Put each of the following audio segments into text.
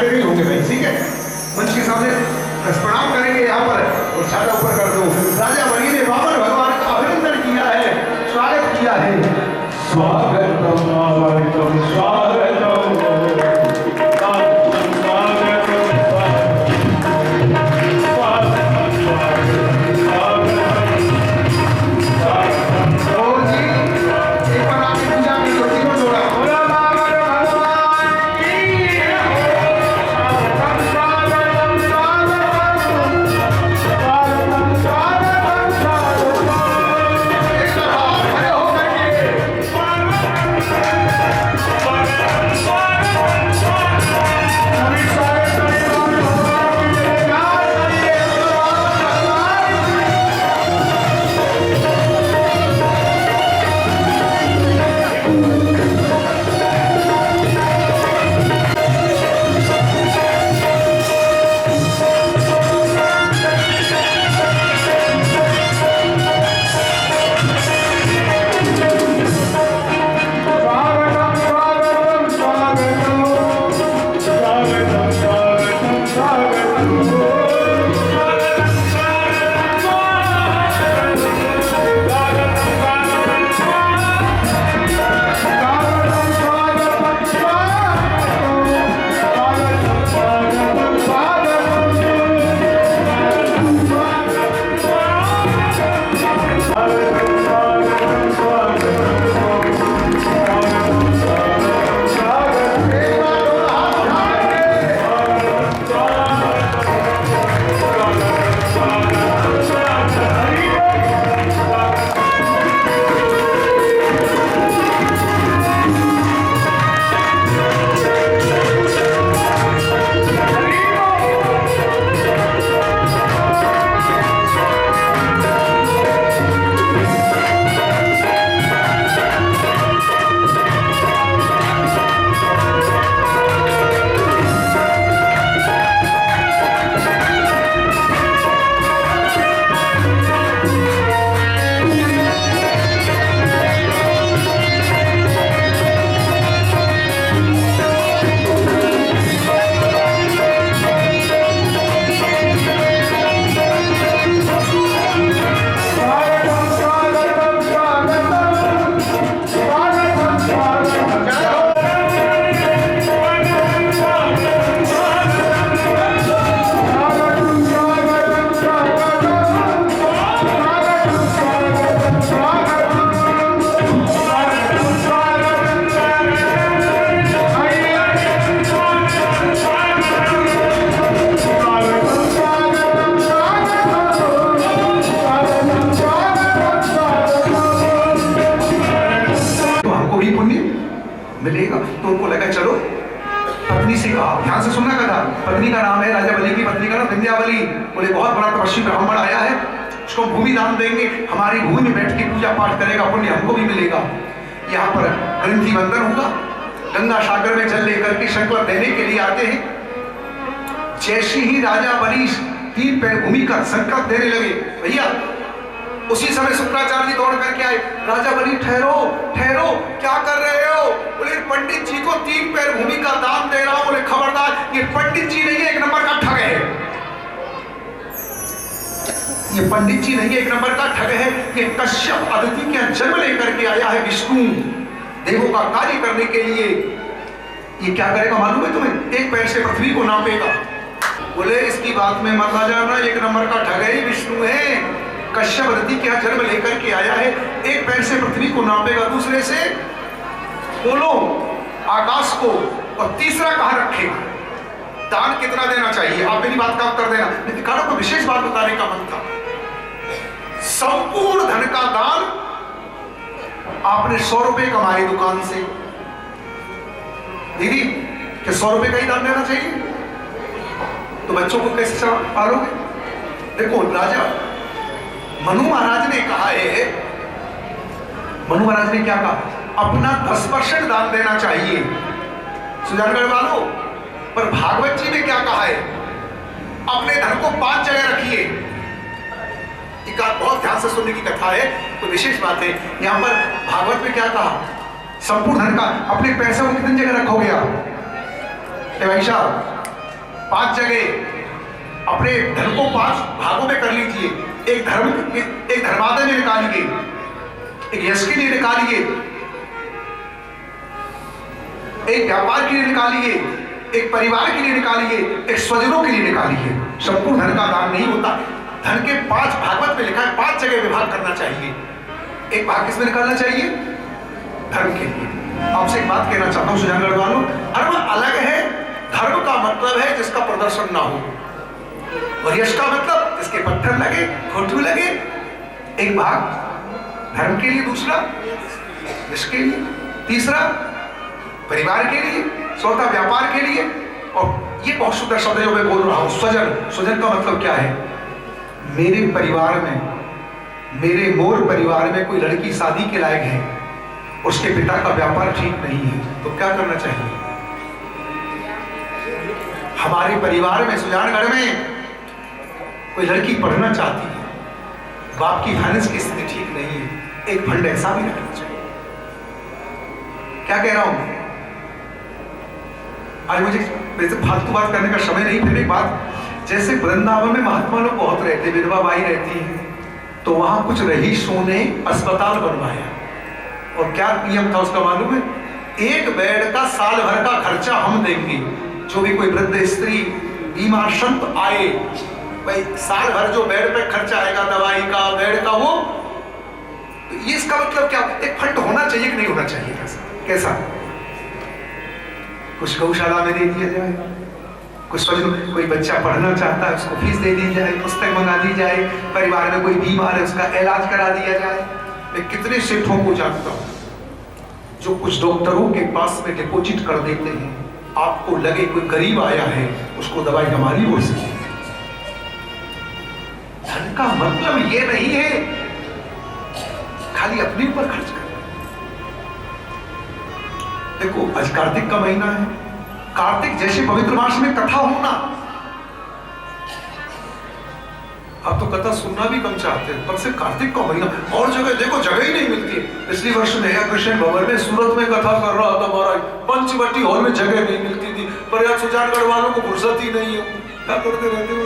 लगे ही होंगे भाई, ठीक है। मंच के सामने प्रणाम करेंगे यहाँ पर और छाता ऊपर कर दो। राजा बलि ने वामन भगवान का अभिनंदन किया है, स्वागत किया है। स्वागतम स्वागतम स्वागतम मिलेगा। तो उनको लगा चलो पत्नी से कहा, ध्यान से सुनना कथा। पत्नी का नाम है राजा बलि की पत्नी का नाम विंध्यावली। बोले बहुत बड़ा तपस्वी ब्राह्मण आया है, उसको भूमि दान देंगे, हमारी भूमि में बैठ के पूजा पाठ करेगा, पुण्य हमको भी मिलेगा। यहाँ पर ग्रंथि बंधन होगा, गंगा सागर में जल लेकर के संकल्प देने के लिए आते हैं। जैसे ही राजा बलि 3 पैर भूमि का संकल्प देने लगे, भैया उसी समय शुक्राचार्य जी दौड़ करके आए। राजा बलि ठहरो ठहरो, क्या कर रहे हो? बोले पंडित जी को 3 पैर भूमि का दान दे रहा हूं। बोले खबरदार, ये पंडित जी नहीं है, 1 नंबर का ठग है। ये पंडित जी नहीं है, 1 नंबर का ठग है। ये कश्यप अदिति का जन्म लेकर के आया है विष्णु देवों का कार्य करने के लिए। ये क्या करेगा मालूम है तुम्हें? 1 पैर से पृथ्वी को नापेगा। बोले इसकी बात में मत आ जाना, 1 नंबर का ठग है, विष्णु है। कश्यप अदिति का जन्म लेकर के आया है, 1 पैर से पृथ्वी को नापेगा, दूसरे से बोलो आकाश को, और तीसरा कहां रखेगा? दान कितना देना चाहिए? आप मेरी बात का उत्तर देना। निकालों को विशेष बात बताने का मन था। संपूर्ण धन का दान आपने 100 रुपए कमाए दुकान से, दीदी क्या 100 रुपए का ही दान देना चाहिए? तो बच्चों को कैसे पालोगे? देखो राजा मनु महाराज ने कहा है, मनु महाराज ने क्या कहा? अपना 10% दान देना चाहिए सुजानगढ़ वालों। पर भागवत जी ने क्या कहा है? अपने धन को 5 जगह रखिए। एक बहुत ध्यान से सुनने की कथा है, तो विशेष बात है। यहां पर भागवत में क्या कहा? संपूर्ण धन का अपने पैसे को कितनी जगह रखोगे आप? भाई साहब 5 जगह अपने धन को 5 भागों में कर लीजिए। एक धर्मादय में निकालिए, एक यश के लिए निकालिए, एक व्यापार के लिए निकालिए, एक परिवार के लिए निकालिए, एक स्वजनों के लिए निकालिए। संपूर्ण धन का दान नहीं होता। धन के 5 भागवत में लिखा है 5 जगह विभाग करना चाहिए। एक भाग किसमें निकालना चाहिए? धर्म के लिए। आपसे एक बात कहना चाहता हूं सुजानगढ़ वालों, धर्म अलग है। धर्म का मतलब है जिसका प्रदर्शन ना हो, और यश का मतलब जिसके पत्थर लगे, फोटो लगे। एक भाग धर्म के लिए, दूसरा यश के लिए, तीसरा परिवार के लिए, चौथा व्यापार के लिए। और ये बहुत सुंदर शब्द है जो मैं बोल रहा हूं, स्वजन। स्वजन का मतलब क्या है? मेरे परिवार में, मेरे मोर परिवार में कोई लड़की शादी के लायक है, उसके पिता का व्यापार ठीक नहीं है, तो क्या करना चाहिए? हमारे परिवार में, सुजानगढ़ में कोई लड़की पढ़ना चाहती है, बाप की फाइनेंस की स्थिति ठीक नहीं है, एक फंड ऐसा भी रखना चाहिए। क्या कह रहा हूं? आज मुझे वैसे फालतू बात करने का समय नहीं, फिर एक बात, जैसे वृंदावन में महात्मा लोग बहुत रहते, विधवा बाई रहती है, तो वहां कुछ रईसों ने अस्पताल बनवाया। और क्या नियम था उसका मालूम है? एक बेड का साल भर का खर्चा हम देंगे। जो भी कोई वृद्ध स्त्री, बीमार संत आए, भाई साल भर जो बेड पे खर्चा आएगा, दवाई का, बेड का, वो तो ये इसका मतलब क्या? एक फंड होना चाहिए कि नहीं होना चाहिए? कैसा? कुछ गौशाला में दे दिया जाए, कुछ कोई बच्चा पढ़ना चाहता है उसको फीस दे दी जाए, पुस्तक मंगा दी जाए, परिवार में कोई बीमार है उसका इलाज करा दिया जाए। मैं कितने सेठों को जानता हूं जो कुछ डॉक्टरों के पास में डिपॉजिट कर देते हैं। आपको लगे कोई गरीब आया है, उसको दवाई हमारी ओर से। धन का मतलब ये नहीं है खाली अपने ऊपर खर्च करना। देखो आज कार्तिक का महीना है, कार्तिक जैसे पवित्र मास में कथा होना, आप तो कथा सुनना भी कम चाहते हैं, पर सिर्फ कार्तिक का महीना। और जगह देखो जगह ही नहीं मिलती है। पिछली वर्ष नया कृष्ण भवन में सूरत में कथा कर रहा था महाराज, पंचवटी हॉल में जगह नहीं मिलती थी, पर यार सुजानगढ़ वालों को फुर्सत ही नहीं है, क्या करते रहते हो?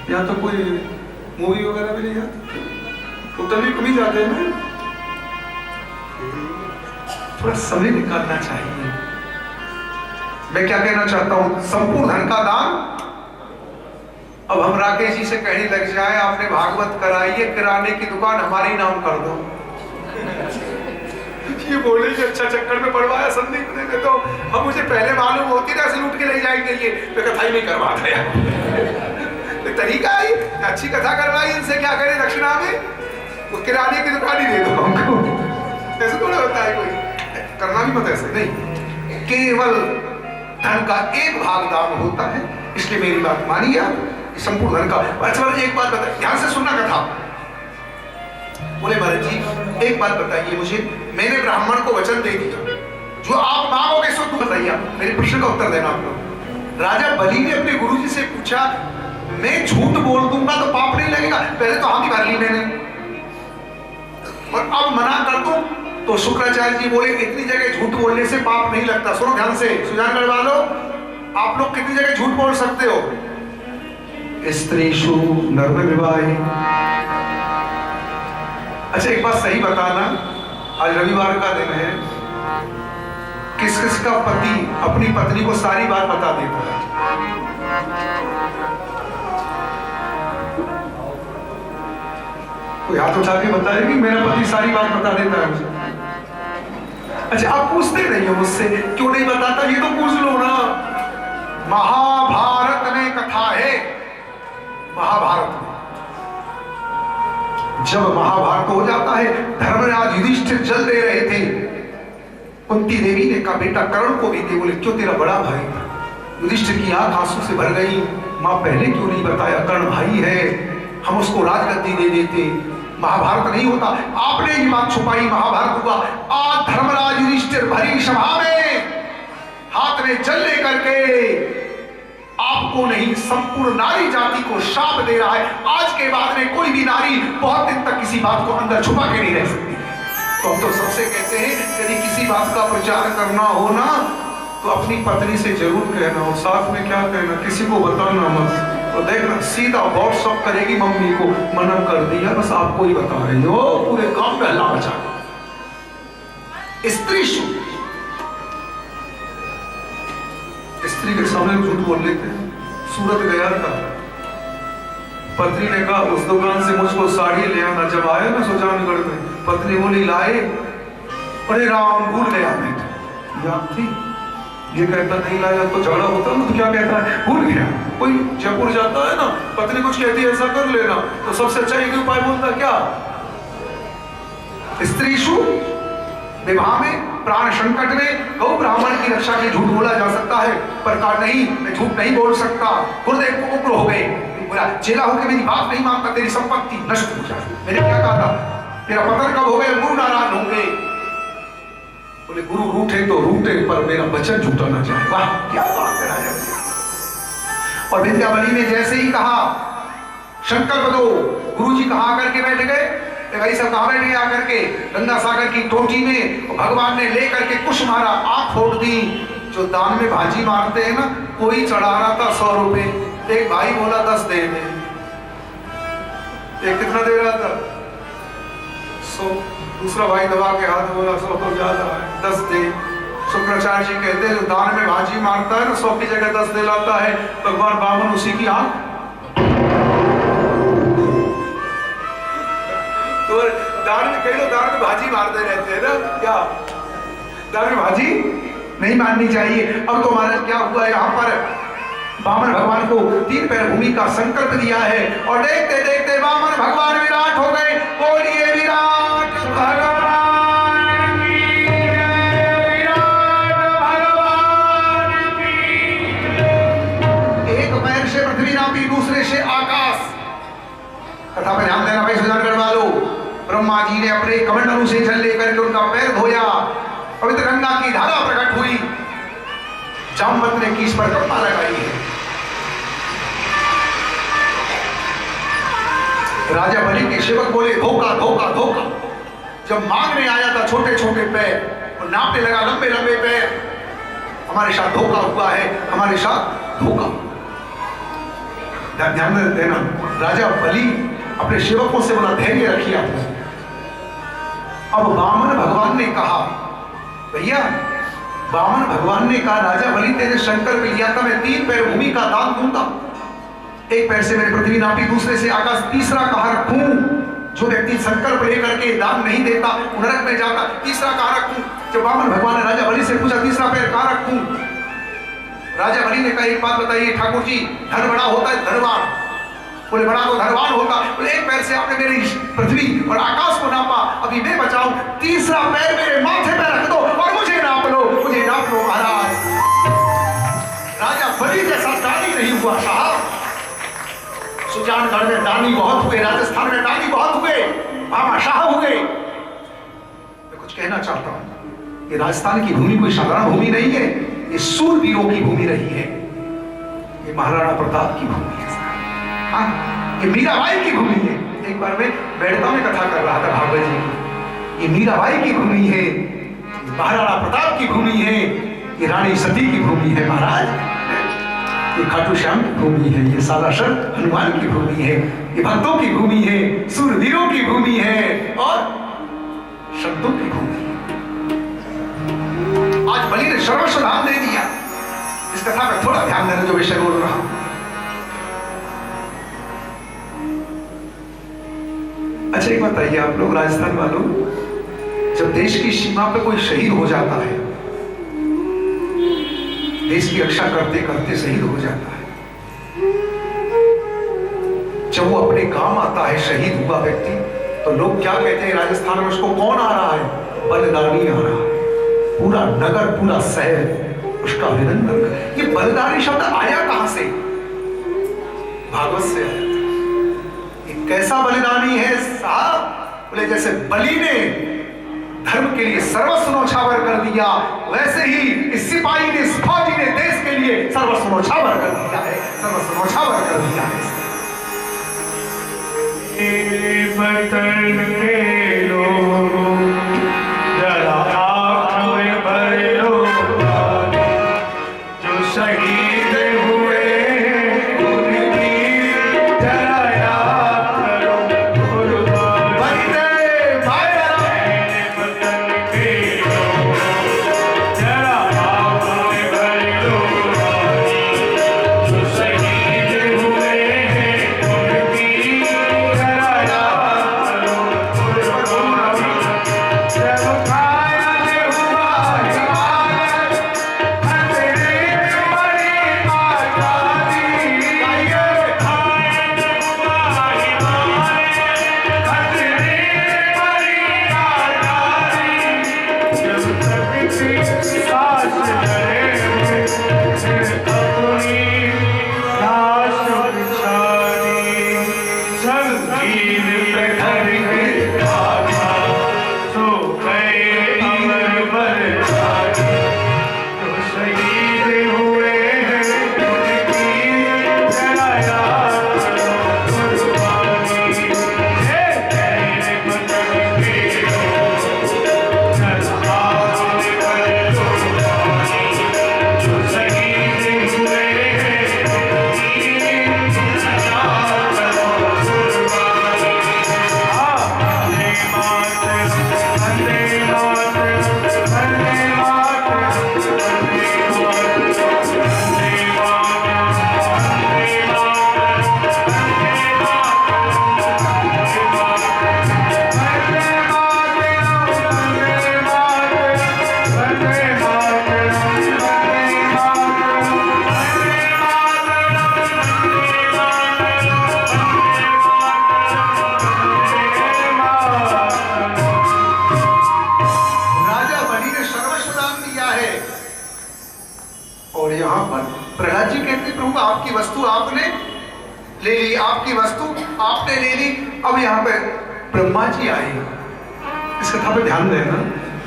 यहाँ तो कोई मूवी वगैरह भी नहीं आती, तो तभी कभी जाते हैं ना। थोड़ा समय निकालना चाहिए। मैं क्या कहना चाहता हूं? संपूर्ण धन का दान। अब हम राकेश जी से कहने लग जाए आपने भागवत कराइए, किराने की दुकान हमारे ही नाम कर दो। ये बोले कि अच्छा चक्कर में पड़वाया संदीप ने, तो हम मुझे पहले मालूम होती ना ऐसे लूट के ले जाएंगे, ये कथा ही नहीं करवा दिया। तो तरीका है अच्छी कथा करवाई, इनसे क्या करें दक्षिणा में? वो किराने की दुकान ही दे दो हमको। ऐसे थोड़ा होता है, कोई करना भी मत ऐसे नहीं। केवल धन का एक भाग दान होता है, इसलिए मेरी बात मानिए आप, संपूर्ण धन का। अच्छा एक बात बताइए, ध्यान से सुनना कथा। बोले महाराज जी एक बात बताइए मुझे, मैंने ब्राह्मण को वचन दे दिया, जो आप मांगोगे सो तुम बताइए, मेरे प्रश्न का उत्तर देना आप लोग। राजा बलि ने अपने गुरुजी से पूछा, मैं झूठ बोल दूंगा तो पाप नहीं लगेगा? पहले तो हामी भर ली मैंने, और अब मना कर दूं तो शुक्राचार्य जी बोले इतनी जगह झूठ बोलने से पाप नहीं लगता। सुनो ध्यान से सुजानगढ़ वालों, आप लोग कितनी जगह झूठ बोल सकते हो? स्त्रीषु नर्म विवाहे। अच्छा एक बात सही बताना, आज रविवार का दिन है, किस किस का पति अपनी पत्नी को सारी बात बता देता है? कोई हाथ उठा के बताएगी मेरा पति सारी बात बता देता है मुझे। अच्छा आप पूछते नहीं हो मुझसे क्यों नहीं बताता? ये तो पूछ लो ना। महाभारत में कथा है, महाभारत में जब महाभारत हो जाता है, धर्मराज युधिष्ठिर जल दे रहे थे, कुंती देवी ने कहा बेटा कर्ण को भी दे। बोले क्यों? तेरा बड़ा भाई था। युधिष्ठिर की आंख आंसू से भर गई, मां पहले क्यों नहीं बताया? कर्ण भाई है, हम उसको राजगद्दी दे देते, महाभारत नहीं होता। आपने ही बात छुपाई, महाभारत हुआ। आज धर्मराज युधिष्ठिर भरी सभा में हाथ में जल लेकर के आपको नहीं संपूर्ण नारी जाति को शाप दे रहा है। आज के बाद में कोई भी नारी बहुत दिन तक किसी बात को अंदर छुपा के नहीं रह सकती। तो हम तो सबसे कहते हैं यदि किसी बात का प्रचार करना हो ना तो अपनी पत्नी से जरूर कहना, और साथ में क्या कहना, किसी को बताना मत। तो देखना सीधा व्हाट्सअप करेगी मम्मी को, मना कर दिया बस आपको ही बता रही हो, पूरे गांव में हल्ला मचा। स्त्री के सामने झूठ बोल लेते हैं। सूरत गया था, पत्नी ने कहा उस दुकान से मुझको साड़ी ले आना। जब आया ना सुजानगढ़ में, पत्नी बोली लाए, अरे राम भूल गया मैं तो याद थी। ये कहता नहीं लाया तो झगड़ा होता ना, तो क्या कहता है भूल गया। कोई जयपुर जाता है ना, पत्नी कुछ कहती है ऐसा कर लेना, तो सबसे अच्छा एक उपाय बोलता क्या, स्त्रीशु विवाह में प्राण संकट में गौ ब्राह्मण की रक्षा के झूठ बोला जा सकता है, पर कहा नहीं मैं झूठ नहीं बोल सकता। गुरुदेव को उग्र हो गए, बोला चेला होकर मेरी बात नहीं मानता, तेरी संपत्ति नष्ट हो जाए। मैंने क्या कहा था, तेरा पतन कब हो गए, गुरु नाराज होंगे। बोले गुरु रूठे तो रूठे, पर मेरा वचन झूठा ना जाए। वाह क्या बात है राजा। और विद्यावली ने जैसे ही कहा संकल्प दो, गुरु जी कहाँ करके बैठ गए, भाई सब कहाँ बैठ गए आकर के, गंगा सागर की टोटी में। भगवान ने लेकर के कुछ मारा, आंख फोड़ दी। जो दान में भाजी मारते हैं ना, कोई चढ़ा रहा था 100 रुपए, एक भाई बोला 10 दे दे। एक कितना दे रहा था 100, दूसरा भाई दबा के हाथ बोला 100 तो ज्यादा है, 10 दे। शुक्राचार्य जी कहते हैं जो दान में भाजी मारता है ना, 100 की जगह 10 दे लाता है, भगवान बामन उसी की आंख। तो दान में कई लोग दान में भाजी मारते रहते हैं ना, क्या दान में भाजी नहीं माननी चाहिए। अब तो महाराज क्या हुआ, यहाँ पर वामन भगवान को 3 पैर भूमि का संकल्प दिया है, और देखते देखते वामन भगवान विराट हो गए। बोलिए विराट भगवान की जय, विराट भगवान की जय। एक पैर से पृथ्वी नापी, दूसरे से आकाश। कथा पर ध्यान देना भाई सुजानगढ़ वालों। ब्रह्मा जी ने अपने कमंडलों से जल लेकर के उनका पैर धोया, पवित्र गंगा की धारा प्रकट हुई। जामवंत ने कीस पर कृपा लगाई है। राजा बलि के सेवक बोले धोखा धोखा धोखा। जब मांगने आया था छोटे छोटे पैर, और नापने लगा लंबे लंबे पैर, हमारे साथ धोखा हुआ है, हमारे साथ धोखा। ध्यान देना, राजा बलि अपने सेवकों से बोला धैर्य रखिए आप। अब वामन भगवान ने कहा, भैया वामन भगवान ने कहा राजा बलि तेरे संकल्प लिया था मैं 3 पैर भूमि का दान दूंगा, एक पैर से मैंने पृथ्वी नापी, दूसरे से आकाश, तीसरा कहाँ रखूं। जो व्यक्ति संकल्प लेकर के दान नहीं देता नरक में जाता, तीसरा कहाँ रखूं। जब वामन भगवान ने राजा बलि से पूछा तीसरा पैर कहाँ रखूं, राजा बलि ने कहा एक बात बताइए ठाकुर जी, धन बड़ा होता है धनवान। बोले बड़ा तो धनवान होगा। बोले एक पैर से आपने मेरी पृथ्वी और आकाश को नापा, अभी मैं बचाऊं, तीसरा पैर मेरे माथे पे रख दो और मुझे नाप लो, मुझे नाप लो महाराज। राजा बलि जैसा दानी नहीं हुआ साहब। सुजानगढ़ में दानी बहुत हुए, राजस्थान में दानी बहुत हुए, भामाशाह हुए। मैं कुछ कहना चाहता हूं, ये राजस्थान की भूमि कोई साधारण भूमि नहीं है, ये सूरवीरों की भूमि रही है। ये महाराणा प्रताप की भूमि है, ये मीराबाई की भूमि है। एक बार मैं बैठता में कथा कर रहा था भागवत जी की, ये मीराबाई की भूमि है, महाराणा प्रताप की भूमि है, ये रानी सती की भूमि है महाराज, ये खाटू श्याम की भूमि है, ये सालासर हनुमान की भूमि है, ये भक्तों की भूमि है, सूरवीरों की भूमि है और संतों की भूमि है। आज बलि ने सर्वस्व दान दे दिया। इस कथा में थोड़ा ध्यान देना जो विषय बोल रहा हूं। अच्छा एक बताइए आप लोग राजस्थान वालों, जब देश की सीमा पे कोई शहीद हो जाता है, देश की रक्षा करते करते शहीद हो जाता है, जब वो अपने काम आता है शहीद हुआ व्यक्ति, तो लोग क्या कहते हैं राजस्थान में, उसको कौन आ रहा है, बलिदानी आ रहा है। पूरा नगर पूरा शहर उसका अभिनंदन कर। ये बलिदानी शब्द आया कहां से, भागवत से आया। ये कैसा बलिदानी है साहब, बोले जैसे बलि ने धर्म के लिए सर्वस्व न्यौछावर कर दिया, वैसे ही इस सिपाही ने, इस फौजी ने देश के लिए सर्वस्व न्यौछावर कर दिया है, सर्वस्व न्यौछावर कर दिया है। बतन के लोगों जरा आँख में भर लो, प्रहलाद जी कहते प्रभु आपकी वस्तु आपने ले ली, आपकी वस्तु आपने ले ली। अब यहाँ पे ब्रह्मा जी आए, इस कथा पे ध्यान देना।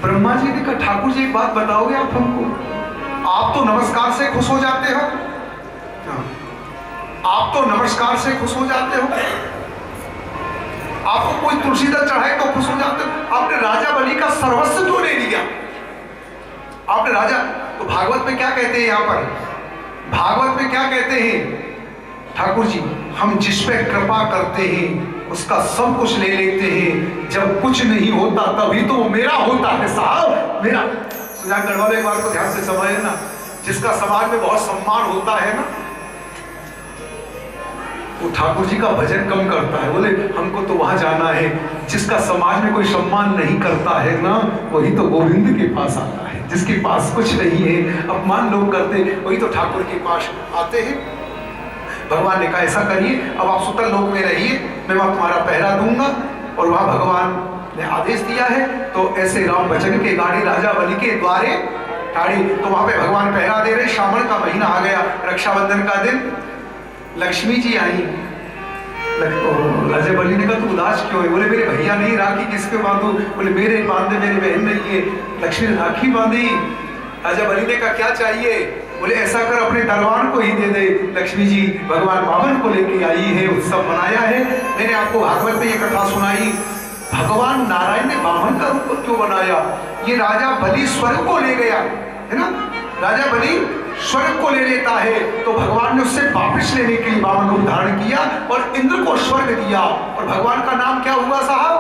ब्रह्मा जी ने कहा ठाकुर जी एक बात बताओगे आप हमको, आप तो नमस्कार से खुश हो जाते हो, आप तो नमस्कार से खुश हो जाते हो, आपको कोई तुलसी दल चढ़ाए तो खुश हो जाते हो, आपने राजा बलि का सर्वस्व क्यों ले लिया? आपने राजा, तो भागवत में क्या कहते हैं, यहाँ पर भागवत में क्या कहते हैं ठाकुर जी, हम जिस पे कृपा करते हैं उसका सब कुछ ले लेते हैं, जब कुछ नहीं होता तभी तो वो मेरा होता है साहब, मेरा। सुजान गढ़वाल एक बार को ध्यान से समझे ना, जिसका समाज में बहुत सम्मान होता है ना, वो ठाकुर जी का भजन कम करता है, बोले हमको तो वहां जाना है। जिसका समाज में कोई सम्मान नहीं करता है ना, वही तो गोविंद के पास आता है। जिसके पास कुछ नहीं है, अपमान लोग करते, वही तो ठाकुर के पास आते हैं। भगवान ने कहा ऐसा करिए, अब आप सुतल लोक में रहिए, मैं वहां तुम्हारा पहरा दूंगा। और वहां भगवान ने आदेश दिया है, तो ऐसे राम बचन के गाड़ी राजा बलि के द्वारे गाड़ी, तो वहां पे भगवान पहरा दे रहे। श्रावण का महीना आ गया, रक्षाबंधन का दिन, लक्ष्मी जी आई। राजा बलि ने कहा तू उदास क्यों है? बोले मेरे भैया नहीं, राखी किसके बांधू? बोले मेरे बांधे, मेरी बहन नहीं है। लक्ष्मी ने राखी बांधी। राजा बलि ने कहा क्या चाहिए? बोले ऐसा कर अपने दरबार को ही दे दे। लक्ष्मी जी भगवान वामन को लेके आई है, उत्सव मनाया है। मैंने आपको भागवत में ये कथा सुनाई, भगवान नारायण ने वामन का रूप क्यों बनाया? ये राजा बलि स्वर्ग को ले गया है ना, राजा बलि स्वर्ग को ले लेता है, तो भगवान ने उससे वापस लेने के लिए वामन रूप धारण किया और इंद्र को स्वर्ग दिया। और भगवान का नाम क्या हुआ साहब?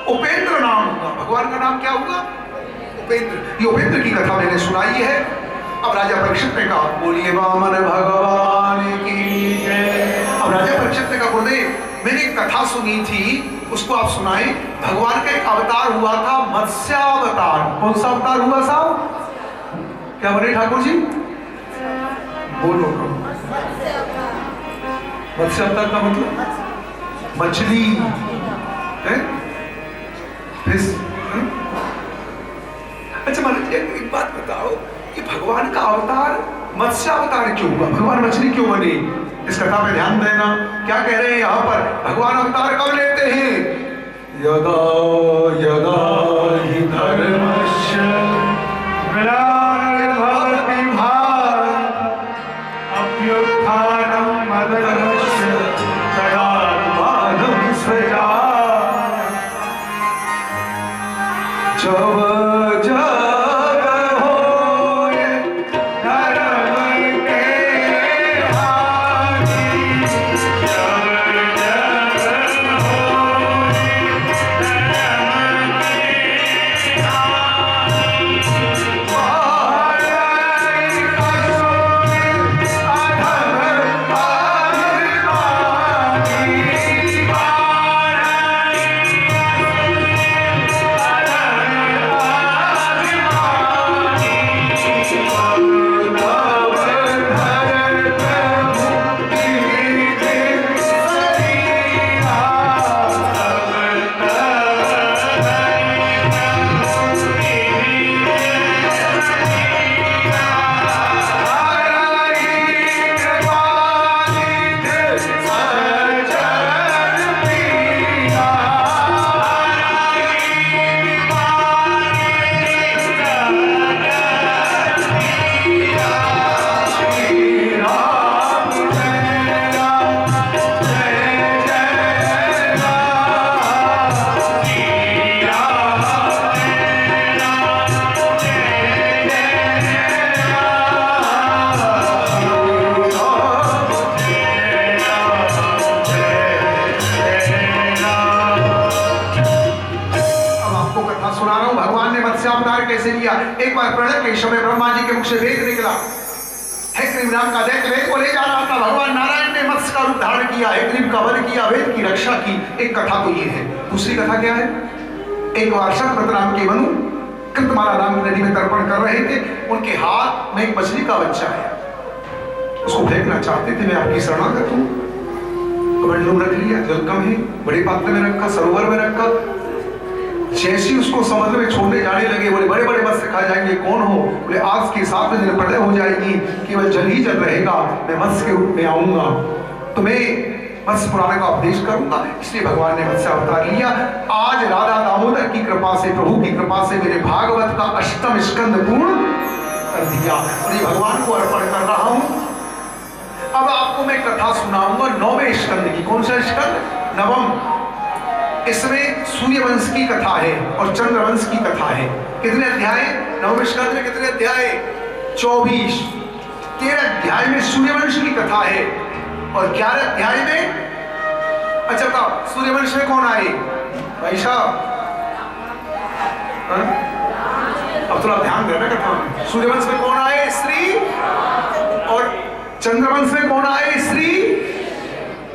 उपेंद्र नाम हुआ। भगवान का नाम क्या हुआ? उपेंद्र। ये उपेंद्र की कथा मैंने सुनाई है। अब राजा परीक्षित ने कहा बोलिए वामन भगवान की जय। अब राजा परीक्षित ने कहा गुरुदेव मैंने एक कथा सुनी थी, उसको आप सुनाए। भगवान का एक अवतार हुआ था, मत्स्यावतार। कौन सा अवतार हुआ साहब? क्या बोले ठाकुर जी? बोलो। मत्स्य अवतार का मतलब मछली है, फिश। अच्छा महाराज एक बात बताओ, कि भगवान का अवतार मत्स्य अवतार क्यों हुआ? भगवान मछली क्यों बने? इस कथा पे ध्यान देना। क्या कह रहे हैं यहाँ पर? भगवान अवतार कब लेते हैं? यदा यदा हि धर्मस्य ग्लानिर्भवति भारत अभ्युत्थानं मदर्शय तदात्मानं सृजामि। जब जब होए धर्म के हानि, जब जब होए धर्म के हानि, एक बार प्रलय के समय ब्रह्मा जी के मुख से वेद निकला। हैग्रीव नाम का दैत्य वेद को ले जा रहा था। भगवान नारायण ने मत्स्य का रूप धारण किया, हैग्रीव का वध किया, वेद की रक्षा की। एक कथा तो ये है। दूसरी कथा क्या है? एक बार शतव्रत नाम के मनु कृतमाला नाम की नदी में तर्पण कर रहे थे। उनके हाथ में एक मछली का बच्चा आया, उसको फेंकना चाहते थे। मैं आपकी शरणागत हूँ। कमंडलूम रख लिया, जल कम है, बड़े पात्र में रखा, सरोवर में रखा। जैसे उसको समुद्र में छोड़ने जाने लगे, बोले बड़े बड़े मत्स्य खा जाएंगे, कौन हो? बोले आज के 7वें दिन प्रलय हो जाएगी, केवल जल ही जल रहेगा, मैं मत्स्य के रूप में आऊंगा, तुम्हें मत्स्य पुराण का उपदेश करूंगा। इसलिए भगवान ने मत्स्य अवतार लिया। आज राधा दामोदर की कृपा से, प्रभु की कृपा से मेरे भागवत का 8वां स्कंद पूर्ण कर दिया और ये भगवान को अर्पण कर रहा हूं। अब आपको मैं कथा सुनाऊंगा 9वें स्कंद की। कौन सा स्कंद? 9वां। इसमें सूर्यवंश की कथा है और चंद्रवंश की कथा है। कितने अध्याय? 9वें स्कंद में कितने अध्याय? 24। 13 अध्याय में सूर्यवंश की कथा है और 11 अध्याय में, अच्छा बताओ सूर्यवंश में कौन आए भाई साहब? अब थोड़ा ध्यान देना कथा में। सूर्यवंश में कौन आए? श्री। और चंद्रवंश में कौन आए? श्री।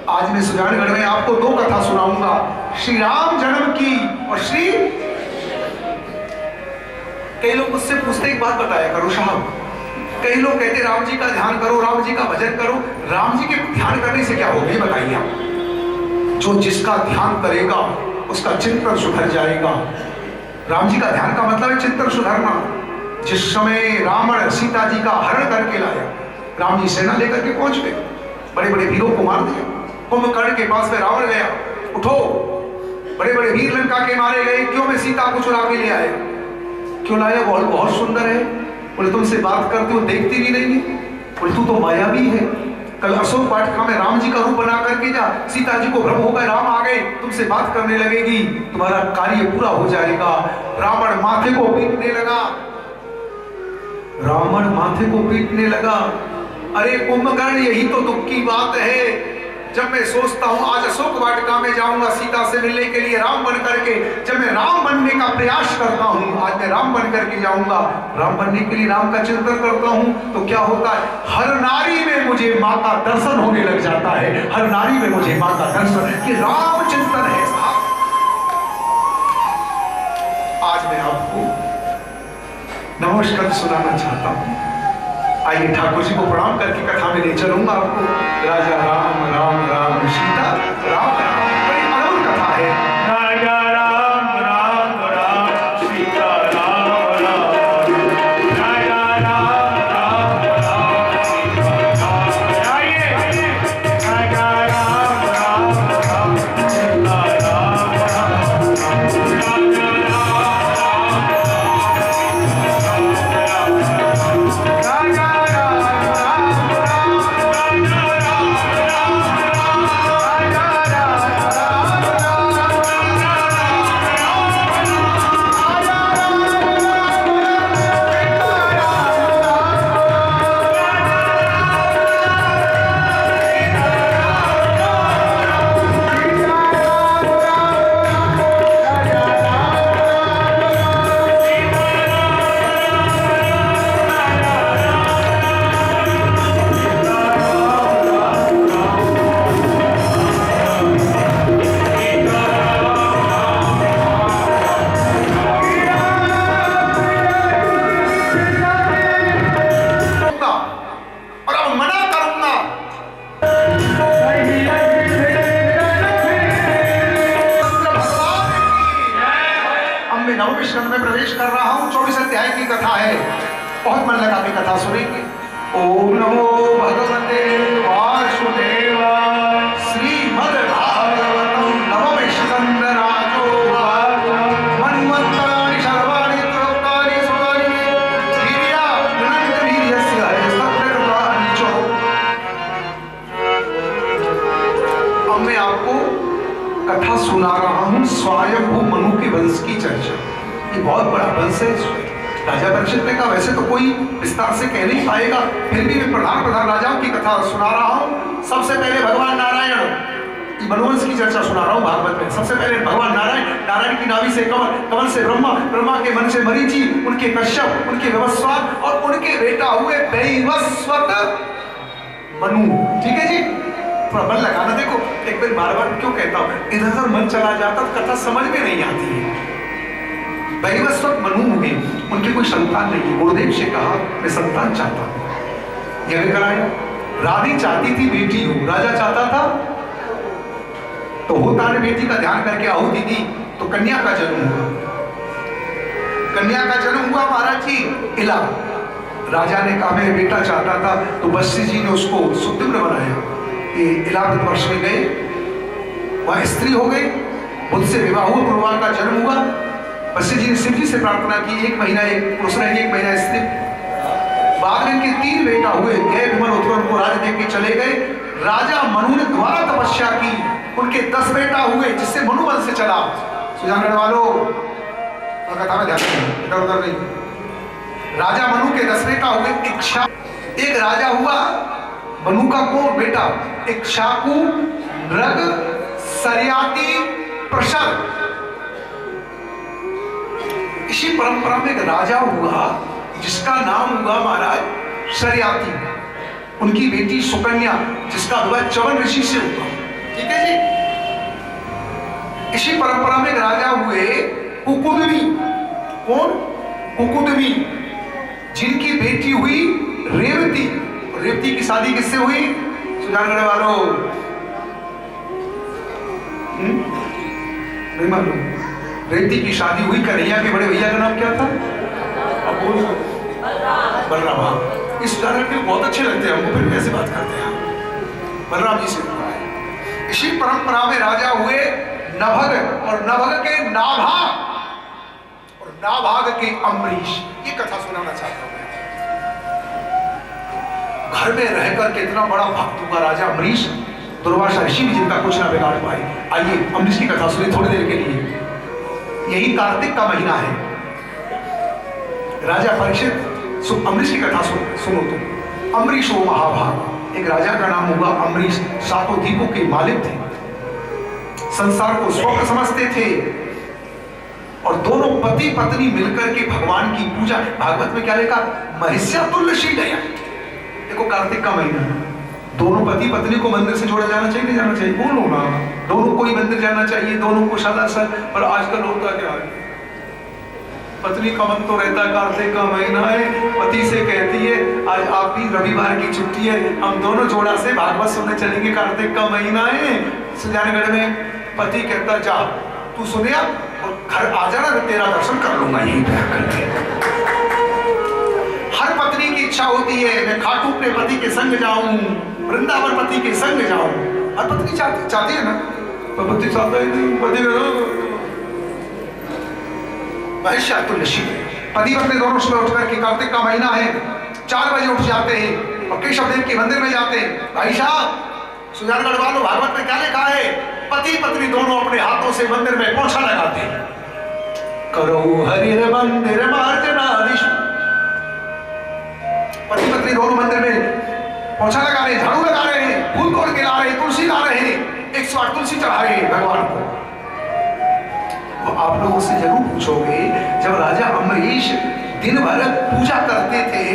आज मैं सुजानगढ़ में आपको 2 कथा सुनाऊंगा, श्री राम जन्म की और श्री। कई लोग मुझसे पूछते, एक बात बताया करो साहब, कई लोग कहते राम जी का ध्यान करो, राम जी का भजन करो। राम जी के ध्यान करने से क्या होगा ये बताइए आप। जो जिसका ध्यान करेगा उसका चिंतन सुधर जाएगा। राम जी का ध्यान का मतलब है चिंतन सुधरना। जिस समय रावण सीता जी का हरण करके लाया, राम जी सेना लेकर के पहुंच गए, बड़े बड़े वीरों को मार दिया। कुंभकर्ण के पास में रावण गया, उठो, बड़े बड़े वीर लंका के मारे गए, क्यों? मैं सीता को चुरा के ले आया। क्यों लाया? बहुत बहुत सुंदर है। बोले तुमसे बात करती हो, देखती भी नहीं है। बोले तू तो मायावी है। कल अशोक वाटिका में राम जी का रूप बना करके जा, सीता जी को भ्रम हो गए, राम आ गए, तुमसे बात करने लगेगी, तुम्हारा कार्य पूरा हो जाएगा। रावण माथे को पीटने लगा, रावण माथे को पीटने लगा। अरे कुंभकर्ण, यही तो दुख की बात है। जब मैं सोचता हूं आज अशोक वाटिका में जाऊंगा सीता से मिलने के लिए राम बन करके, जब मैं राम बनने का प्रयास करता हूं, आज मैं राम बन करके जाऊंगा, राम बनने के लिए राम का चिंतन करता हूं, तो क्या होता है? हर नारी में मुझे मां का दर्शन होने लग जाता है। हर नारी में मुझे मां का दर्शन, कि राम चिंतन है साहब। आज मैं आपको नमस्कार सुनाना चाहता हूं। आइए ठाकुर जी को प्रणाम करके कथा में ले चलूंगा आपको। राजा राम राम राम सीता राम राम, बड़ी अद्भुत कथा है। राजा राम राम राम सीता राम राम, राजा राम राम राम सीता राम। आइए राजा राम राम राम सीता राम राम, राजा बहुत मन लगा के कथा सुनेंगे। ओम नमो भगवते वासुदेवाय, श्रीमद् भागवतम नवम स्कंद राजो मन्वन्तराणि सर्वाणि त्रोक्तानि सुतानि वीर्या अनन्त वीर्यस्य सत्यकृतानि च। अब मैं आपको कथा सुना रहा हूं स्वयंभू मनु के वंश की चर्चा। ये बहुत बड़ा वंश है। राजा परीक्षित ने कहा वैसे तो कोई विस्तार से कह नहीं पाएगा, फिर भी मैं प्रधान प्रधान राजाओं की कथा सुना रहा हूं। सबसे पहले भगवान नारायण, मनुवंश की चर्चा सुना रहा हूं भागवत में। सबसे पहले भगवान नारायण, नारायण की नाभि से कमल, कमल से ब्रह्मा, ब्रह्मा के मन से मरीचि, उनके कश्यप, उनके विवस्वान और उनके बेटा हुए वैवस्वत मनु। ठीक है जी, थोड़ा मन लगाना। देखो एक बार बार बार क्यों कहता हूं, इधर उधर मन चला जाता तो कथा समझ में नहीं आती है। वैवस्वत मनु हुए, उनकी कोई संतान नहीं। गुरुदेव से कहा मैं संतान चाहता हूं, यह कराया। रानी चाहती थी बेटी हो, राजा चाहता था तो होता ने बेटी का ध्यान करके आहुति दी तो कन्या का जन्म हुआ। कन्या का जन्म हुआ महाराज जी इला। राजा ने कहा मैं बेटा चाहता था, तो बस्सी जी ने उसको सुद्युम्न बनाया। ये इलाहाबाद वर्ष में गए, वहां स्त्री हो गई, बुद्ध से विवाह हुआ, गुरुवार का जन्म हुआ। बस्सी जी ने शिव जी से प्रार्थना की, 1 महीना एक पुरुष रहेंगे, 1 महीना स्त्री। बाद में इनके 3 बेटा हुए, गए विमल उत्तर को राज देख के चले गए। राजा मनु ने दोबारा तपस्या की, उनके 10 बेटा हुए, जिससे मनु वंश से चला। सुजानगढ़ वालों कथा में ध्यान दें, इधर उधर नहीं। राजा मनु के 10 बेटा हुए। इच्छा एक राजा हुआ मनु का कौन बेटा? इक्ष्वाकु, नृग, सर्याति, प्रशर। इसी परंपरा में एक राजा हुआ जिसका नाम हुआ महाराज सर्याति। उनकी बेटी सुकन्या, जिसका विवाह च्यवन ऋषि से हुआ। ठीक है जी। इसी परंपरा में एक राजा हुए कुकुदमी। कौन? कुकुदमी, जिनकी बेटी हुई रेवती। रेवती की शादी किससे हुई? सुजानगढ़ वालों नहीं मालूम? रेवती की शादी हुई कन्हैया के बड़े भैया का नाम क्या था? बलराम। इस सुजानगढ़ के बहुत अच्छे लगते हैं हमको, फिर कैसे बात करते हैं? बलराम जी से हुआ है। इसी परंपरा में राजा हुए नभग, और नभग के नाभाग, और नाभाग के अम्बरीश। ये कथा सुनाना चाहता हूं मैं। घर में रहकर कितना बड़ा भक्त हुआ राजा अम्बरीश, दुर्वासा ऋषि भी जिनका कुछ ना बिगाड़ पाए। आइए अम्बरीश की कथा सुनिए थोड़ी देर के लिए। यही कार्तिक का महीना है। राजा परीक्षित अम्बरीश की कथा सुनो तुम। अम्बरीश वो महाभाग, एक राजा का नाम हुआ अम्बरीश। 7 द्वीपों के मालिक थे, संसार को स्वप्न समझते थे, और दोनों पति पत्नी मिलकर के भगवान की पूजा। भागवत में क्या लिखा? महिष्या तुल्य शीलया। देखो कार्तिक का महीना, दोनों पति पत्नी को मंदिर से जोड़ा जाना चाहिए, नहीं जाना चाहिए? बोलो ना, दोनों को ही मंदिर जाना चाहिए, दोनों को सदासर। पर आजकल होता क्या है, पत्नी का मन तो रहता है कार्तिक का महीना है, पति से कहती है आज आप भी रविवार की छुट्टी है, हम दोनों जोड़ा से भागवत सुनने चलेंगे, कार्तिक का महीना है। सुजानगढ़ में पति कहता जा तू सुने और घर आ जाना, मैं तेरा दर्शन कर लूंगा यहीं करके। हर पत्नी की इच्छा होती है मैं खाटू अपने पति के संग जाऊं, वृंदावन पति के संग जाऊं। हर पत्नी चाहती है ना, तो पति चाहता है पति महिष्या तुल्य शील। पति पत्नी दोनों सुबह उठ करके, कार्तिक का महीना है, 4 बजे उठ जाते हैं और केशव देव के मंदिर में जाते हैं। भाई साहब सुजानगढ़ वालों, भागवत में क्या लिखा है? पति पत्नी दोनों अपने हाथों से मंदिर में पोछा लगाते हैं। करो हरिर मंदिर मार्जनादिश। पति पत्नी दोनों मंदिर में पोछा लगा रहे हैं, झाड़ू लगा रहे हैं, फूल तोड़ के ला रहे हैं, तुलसी ला रहे हैं, 108 तुलसी चढ़ा रहे हैं भगवान को। तो आप लोगों से जरूर पूछोगे, जब राजा अम्बरीश दिन भर पूजा करते थे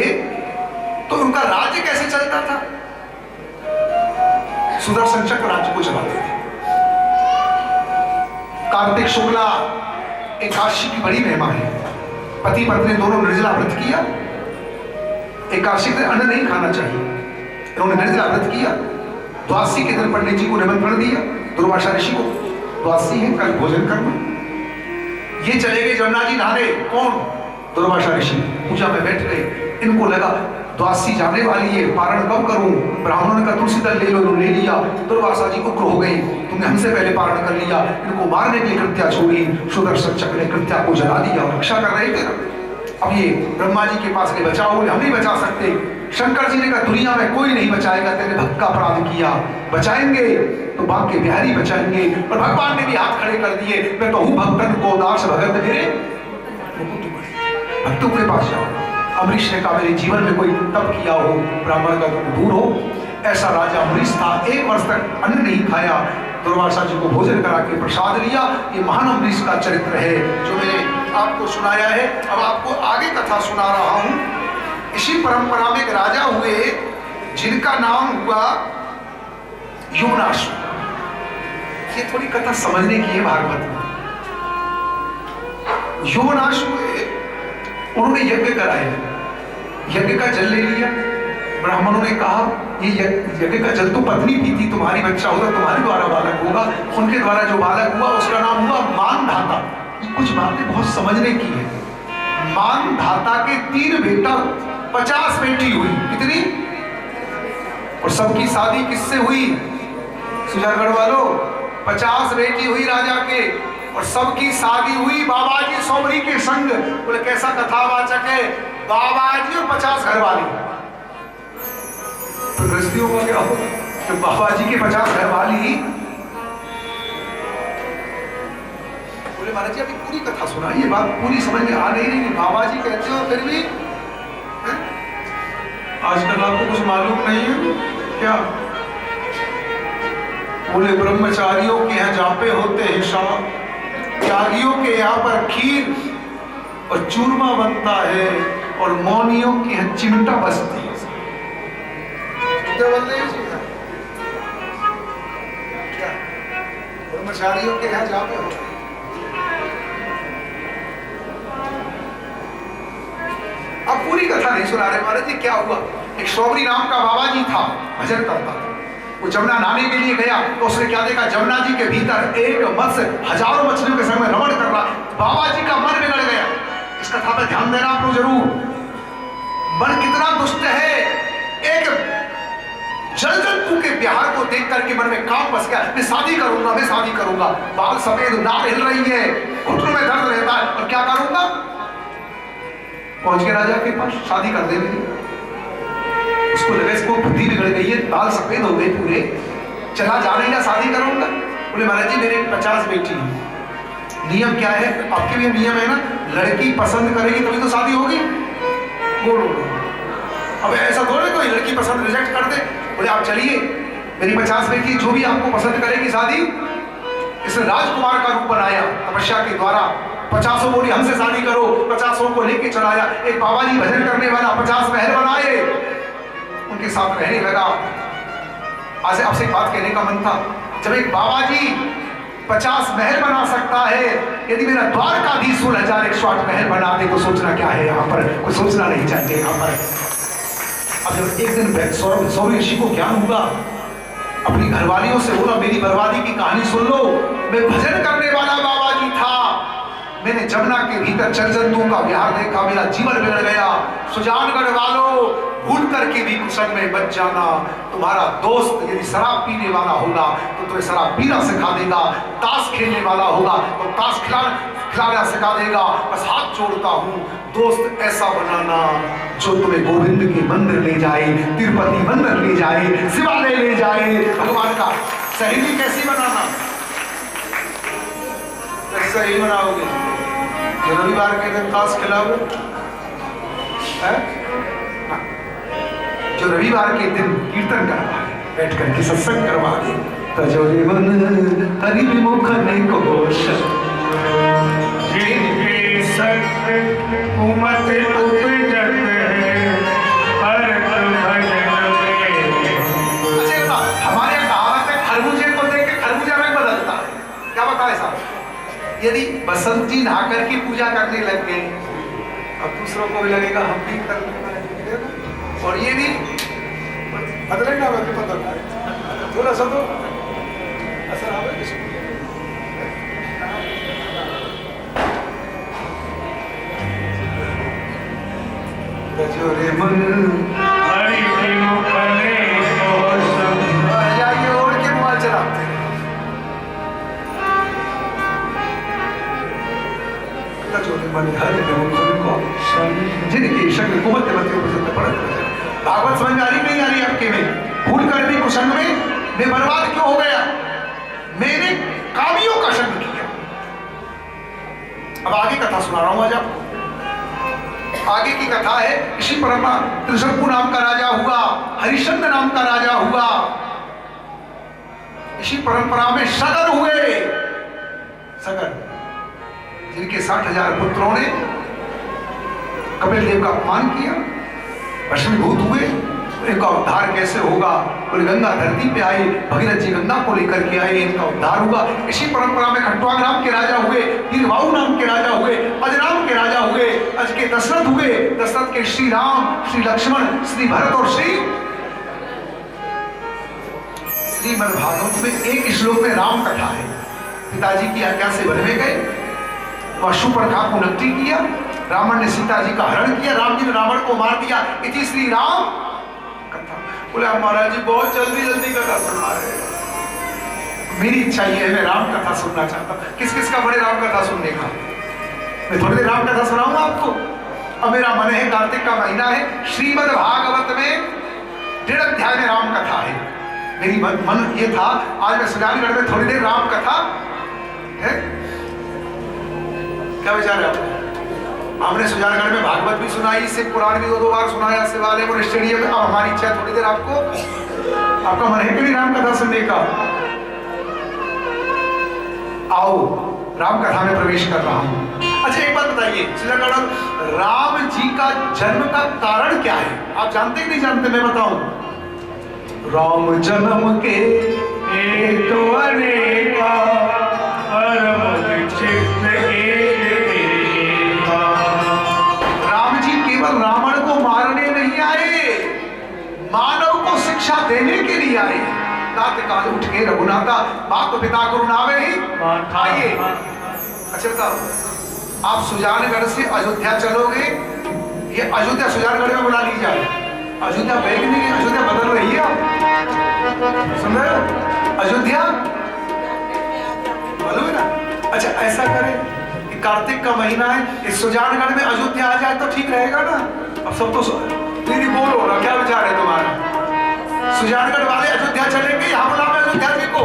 तो उनका राज्य कैसे चलता था? सुदर्शन चक्र राज्य को चलाते थे। कार्तिक शुक्ला एकादशी की बड़ी महिमा है। पति पत्नी दोनों निर्जला व्रत किया। एकादशी के दिन अन्न नहीं खाना चाहिए, इन्होंने निर्जला व्रत किया। द्वादशी के दिन पंडित जी को निमंत्रण दिया, दुर्वासा ऋषि को, द्वादशी है कल भोजन करना। ये चले गए जमुना जी नहाने। कौन? दुर्वासा ऋषि। पूजा में बैठ गए। इनको लगा द्वादशी जाने वाली है, पारण कब करूं? ब्राह्मणों ने कहा तुलसी दल ले लो, इन्होंने ले लिया। दुर्वासा जी उग्र हो गए, तुमने हमसे पहले पारण कर लिया। इनको मारने के लिए कृत्या छोड़ी। सुदर्शन चक्र ने कृत्या को जला दिया। रक्षा कर रहे थे ना। अब ये ब्रह्मा जी के पास गए, बचाओ, हम नहीं बचा सकते। शंकर जी ने कहा दुनिया में कोई नहीं बचाएगा, तेरे भक्त का अपराध किया, बचाएंगे तो बाप के बिहारी बचाएंगे। और भगवान ने भी हाथ खड़े कर दिए, मैं तो हूं भक्तन को दास भगत मेरे भक्तों के पास जाओ। अम्बरीश ने कहा मेरे जीवन में कोई तप किया हो, ब्राह्मण का तुम दूर हो। ऐसा राजा अम्बरीश था, 1 वर्ष तक अन्न नहीं खाया। दुर्वासा जी को भोजन करा के प्रसाद लिया। ये महान अम्बरीश का चरित्र है जो मैंने आपको सुनाया है। अब आपको आगे कथा सुना रहा हूं। इसी परंपरा में एक राजा हुए जिनका नाम हुआ योनाश। ये थोड़ी कथा समझने की है भागवत में। योनाश हुए, उन्होंने यज्ञ कराया, यज्ञ का जल ले लिया। ब्राह्मणों ने कहा ये यज्ञ का जल तो पत्नी पीती, तुम्हारी बच्चा होगा, तुम्हारे द्वारा बालक होगा। उनके द्वारा जो बालक हुआ उसका नाम हुआ मानधाता। कुछ बातें बहुत समझने की है। मानधाता के 3 बेटा, 50 बेटी हुई। कितनी? और सबकी शादी किससे हुई? सुजानगढ़ वालों, 50 बेटी हुई राजा के और सबकी शादी हुई बाबाजी सोमरी के संग। बोले कैसा कथावाचक है, बाबाजी और 50 घरवाली। तो गृहस्थियों का क्या हो तो बाबाजी के 50 घरवाली। बोले महाराज जी अभी पूरी कथा सुना, ये बात पूरी समझ में आ नहीं रही। बाबाजी कहते हो फिर भी आजकल आपको कुछ मालूम नहीं है क्या? बोले ब्रह्मचारियों के यहाँ जापे होते हैं शाम, त्यागियों के यहाँ पर खीर और चूरमा बनता है और मौनियों के यहाँ चिमटा बसती है। क्या ब्रह्मचारियों के यहाँ जापे होते हैं? अब पूरी कथा नहीं सुना रहे महाराज जी। क्या हुआ, एक शौबरी नाम का बाबा जी था, भजन करता था। वो जमुना नहाने के लिए गया तो उसने क्या देखा, जमुना जी के भीतर एक मत्स्य हजारों मछलियों के संग में रमण कर रहा। बाबा जी का मन बिगड़ गया। इस कथा पर ध्यान देना आप लोग जरूर। मन कितना दुष्ट है, एक जल जंतु के बिहार को देख करके मन में काम बस गया, मैं शादी करूंगा, मैं शादी करूंगा। बाल सफेद, नाक हिल रही है, घुटनों में दर्द रहता है और क्या करूंगा। पहुंच के राजा के पास, शादी कर दे मेरी। उसको लगा इसको बुद्धि बिगड़ गई है, बाल सफेद हो गए पूरे, चला जा रही है, शादी करूंगा। बोले महाराज जी मेरे 50 बेटी है। नियम क्या है आपके भी नियम है ना, लड़की पसंद करेगी तभी तो शादी होगी। बोलो अब ऐसा थोड़े कोई लड़की पसंद रिजेक्ट कर दे। बोले आप चलिए, मेरी 50 बेटी जो भी आपको पसंद करेगी शादी। इसने राजकुमार का रूप बनाया तपस्या के द्वारा। 50 बोली हमसे शादी करो, 50 को लेके चलाया। एक बाबा जी भजन करने वाला 50 महल बनाए, उनके साथ रहने लगा। आज आपसे एक बात कहने का मन था, जब एक बाबा जी 50 महल बना सकता है, यदि मेरा द्वारकाधीश 16,108 महल बना दे तो सोचना क्या है यहाँ पर, कुछ सोचना नहीं चाहिए यहाँ पर। अब जब एक दिन सौरी ऋषि को ज्ञान हुआ, अपनी घरवालियों से बोला मेरी बर्बादी की कहानी सुन लो। मैं भजन करने वाला बाबा जी था, मैंने जमुना के भीतर जल जंतुओं का विहार देखा, मेरा जीवन बिगड़ गया। सुजानगढ़ वालों, भूल करके भी कुसंग में बच जाना। तुम्हारा दोस्त यदि शराब पीने वाला होगा तो तुम्हें शराब पीना सिखा देगा, ताश खेलने वाला होगा तो ताश खिलाना सिखा देगा। बस हाथ जोड़ता हूँ, दोस्त ऐसा बनाना जो तुम्हें गोविंद के मंदिर ले जाए, तिरुपति मंदिर ले जाए, शिवालय ले जाए। भगवान का सहेली कैसी बनाना, ऐसा ही बनाओगे जो रविवार के दिन ताश खिलाओगे, जो रविवार के दिन कीर्तन करवा दे, बैठ करके सत्संग करवा दे। तजोरे मन हरि विमुख ने कोश, जिनके सत्य कुमत उपजत है, हरत भजन में। अच्छा हमारे कहावत है खरबूजे को देख के खरबूजा रंग बदलता है। क्या बताए साहब, यदि बसंत जी नहा करके पूजा करने लग गए, अब दूसरों को भी लगेगा हम भी करने वाले, और ये भी बदलेगा। थोड़ा सा तो असर आवे। तजोरे मन हरि विमुख ने कोश, जाइए और के मोबाइल चलाते हैं। तजोरे मन हरि विमुख ने कोश, जिनकी शक्ल कुमत मत उपजत पड़त। भागवत समझ में आ रही नहीं आ रही आपके में? भूल कर भी कुसंग में मैं बर्बाद क्यों हो गया, मैंने कामियों का संग किया। अब आगे कथा सुना रहा हूं आज आपको। आगे की कथा है, इसी परंपरा त्रिशंकु नाम का राजा हुआ, हरिश्चंद्र नाम का राजा हुआ। इसी परंपरा में सगर हुए, सगर जिनके 60,000 पुत्रों ने कपिल देव का अपमान किया, भस्मीभूत हुए। इनका उद्धार कैसे होगा? बोले गंगा धरती पे आई, भगीरथ जी गंगा को लेकर के आए, इनका उद्धार हुआ। इसी परंपरा में खट्टवांग नाम के राजा हुए, तीरबाऊ नाम के राजा हुए, अजनाम के राजा हुए, अज के दशरथ हुए। दशरथ के श्री राम, श्री लक्ष्मण, श्री भरत और श्रीमद् भागवत में एक श्लोक में राम कथा है। पिताजी की आज्ञा से वन में गए, वह सुपर्णा को नष्ट किया, रावण ने सीता जी का हरण किया, राम जी ने रावण को मार दिया। इति श्री राम कथा। बोले आप महाराज जी बहुत जल्दी जल्दी कथा सुना रहे हैं। मेरी इच्छा ये है, मैं राम कथा सुनना चाहता हूँ। किस किस का बड़े राम कथा सुनने का? मैं थोड़ी देर राम कथा सुनाऊंगा आपको। अब मेरा मन है, कार्तिक का महीना है, श्रीमद् भागवत में 1.5 अध्याय में राम कथा है। मेरी मन ये था आज मैं सुजानगढ़ में थोड़ी देर राम कथा है। क्या विचार है आपका? हमने सुजानगढ़ में भागवत भी सुनाई, शिव पुराण भी 2 बार सुनाया, शिवालय और स्टेडियम में। अब हमारी इच्छा थोड़ी देर आपको, आपका मन है कि नहीं राम कथा सुनने का? आओ राम कथा में प्रवेश कर रहा हूं। अच्छा एक बात बताइए, सुजानगढ़ राम जी का जन्म का कारण क्या है? आप जानते कि नहीं जानते? मैं बताऊं। राम जन्म के हेतु अनेका, परम चित्त एक देखा। राम जी केवल रावण को मारने नहीं आए, मानव को शिक्षा देने के लिए आए। रात काल उठ के रघुनाथा बाप पिता को रुलावे ही आइए। अच्छा बताओ, आप सुजानगढ़ से अयोध्या चलोगे, ये अयोध्या सुजानगढ़ में बुला ली जाए। अयोध्या बैग नहीं, अयोध्या बदल रही है। आप सुन रहे हो? अयोध्या मालूम है ना? अच्छा ऐसा करें कि कार्तिक का महीना है, इस सुजानगढ़ में अयोध्या आ जाए तो ठीक रहेगा ना? अब सब तो दीदी बोलो ना, क्या विचार है तुम्हारा? सुजानगढ़ वाले अयोध्या चलेंगे, यहाँ बुला में अयोध्या जी को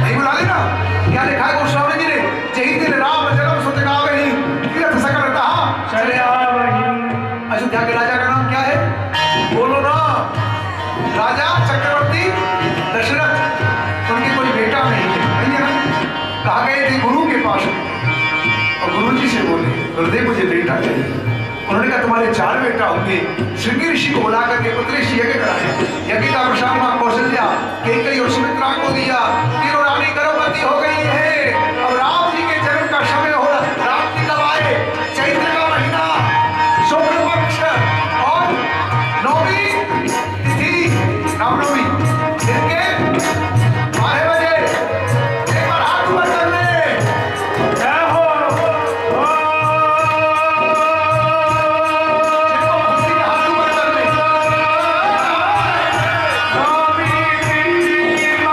नहीं बुला लेना? क्या लिखा है गोस्वामी जी ने? जही दिन राम जन्म सुत गावे ही, तीर्थ सकल कहा चले आवहि। अयोध्या के राजा का नाम क्या है? बोलो ना। राजा चक्रवर्ती दशरथ। उनके कोई बेटा नहीं है ना? कहा गए थे गुरु के पास और गुरु जी से बोले गुरुदेव मुझे बेटा चाहिए। उन्होंने कहा तुम्हारे 4 बेटा होंगे। श्रृंगी ऋषि को बुला करके पुत्रेशी यज्ञ कराया। यज्ञ का प्रसाद मां कौशल्या, कैकेयी और सुमित्रा को दिया। तीनों रानी गर्भवती हो गई है। अब राम जी के जन्म का समय हो रहा। राम जी कब आए? चैत्र का महीना, शुक्ल पक्ष और 9वीं तिथि, रामनवमी दिन के 12 बजे। एक बार हाथ ऊपर कर ले। नवमी तिथि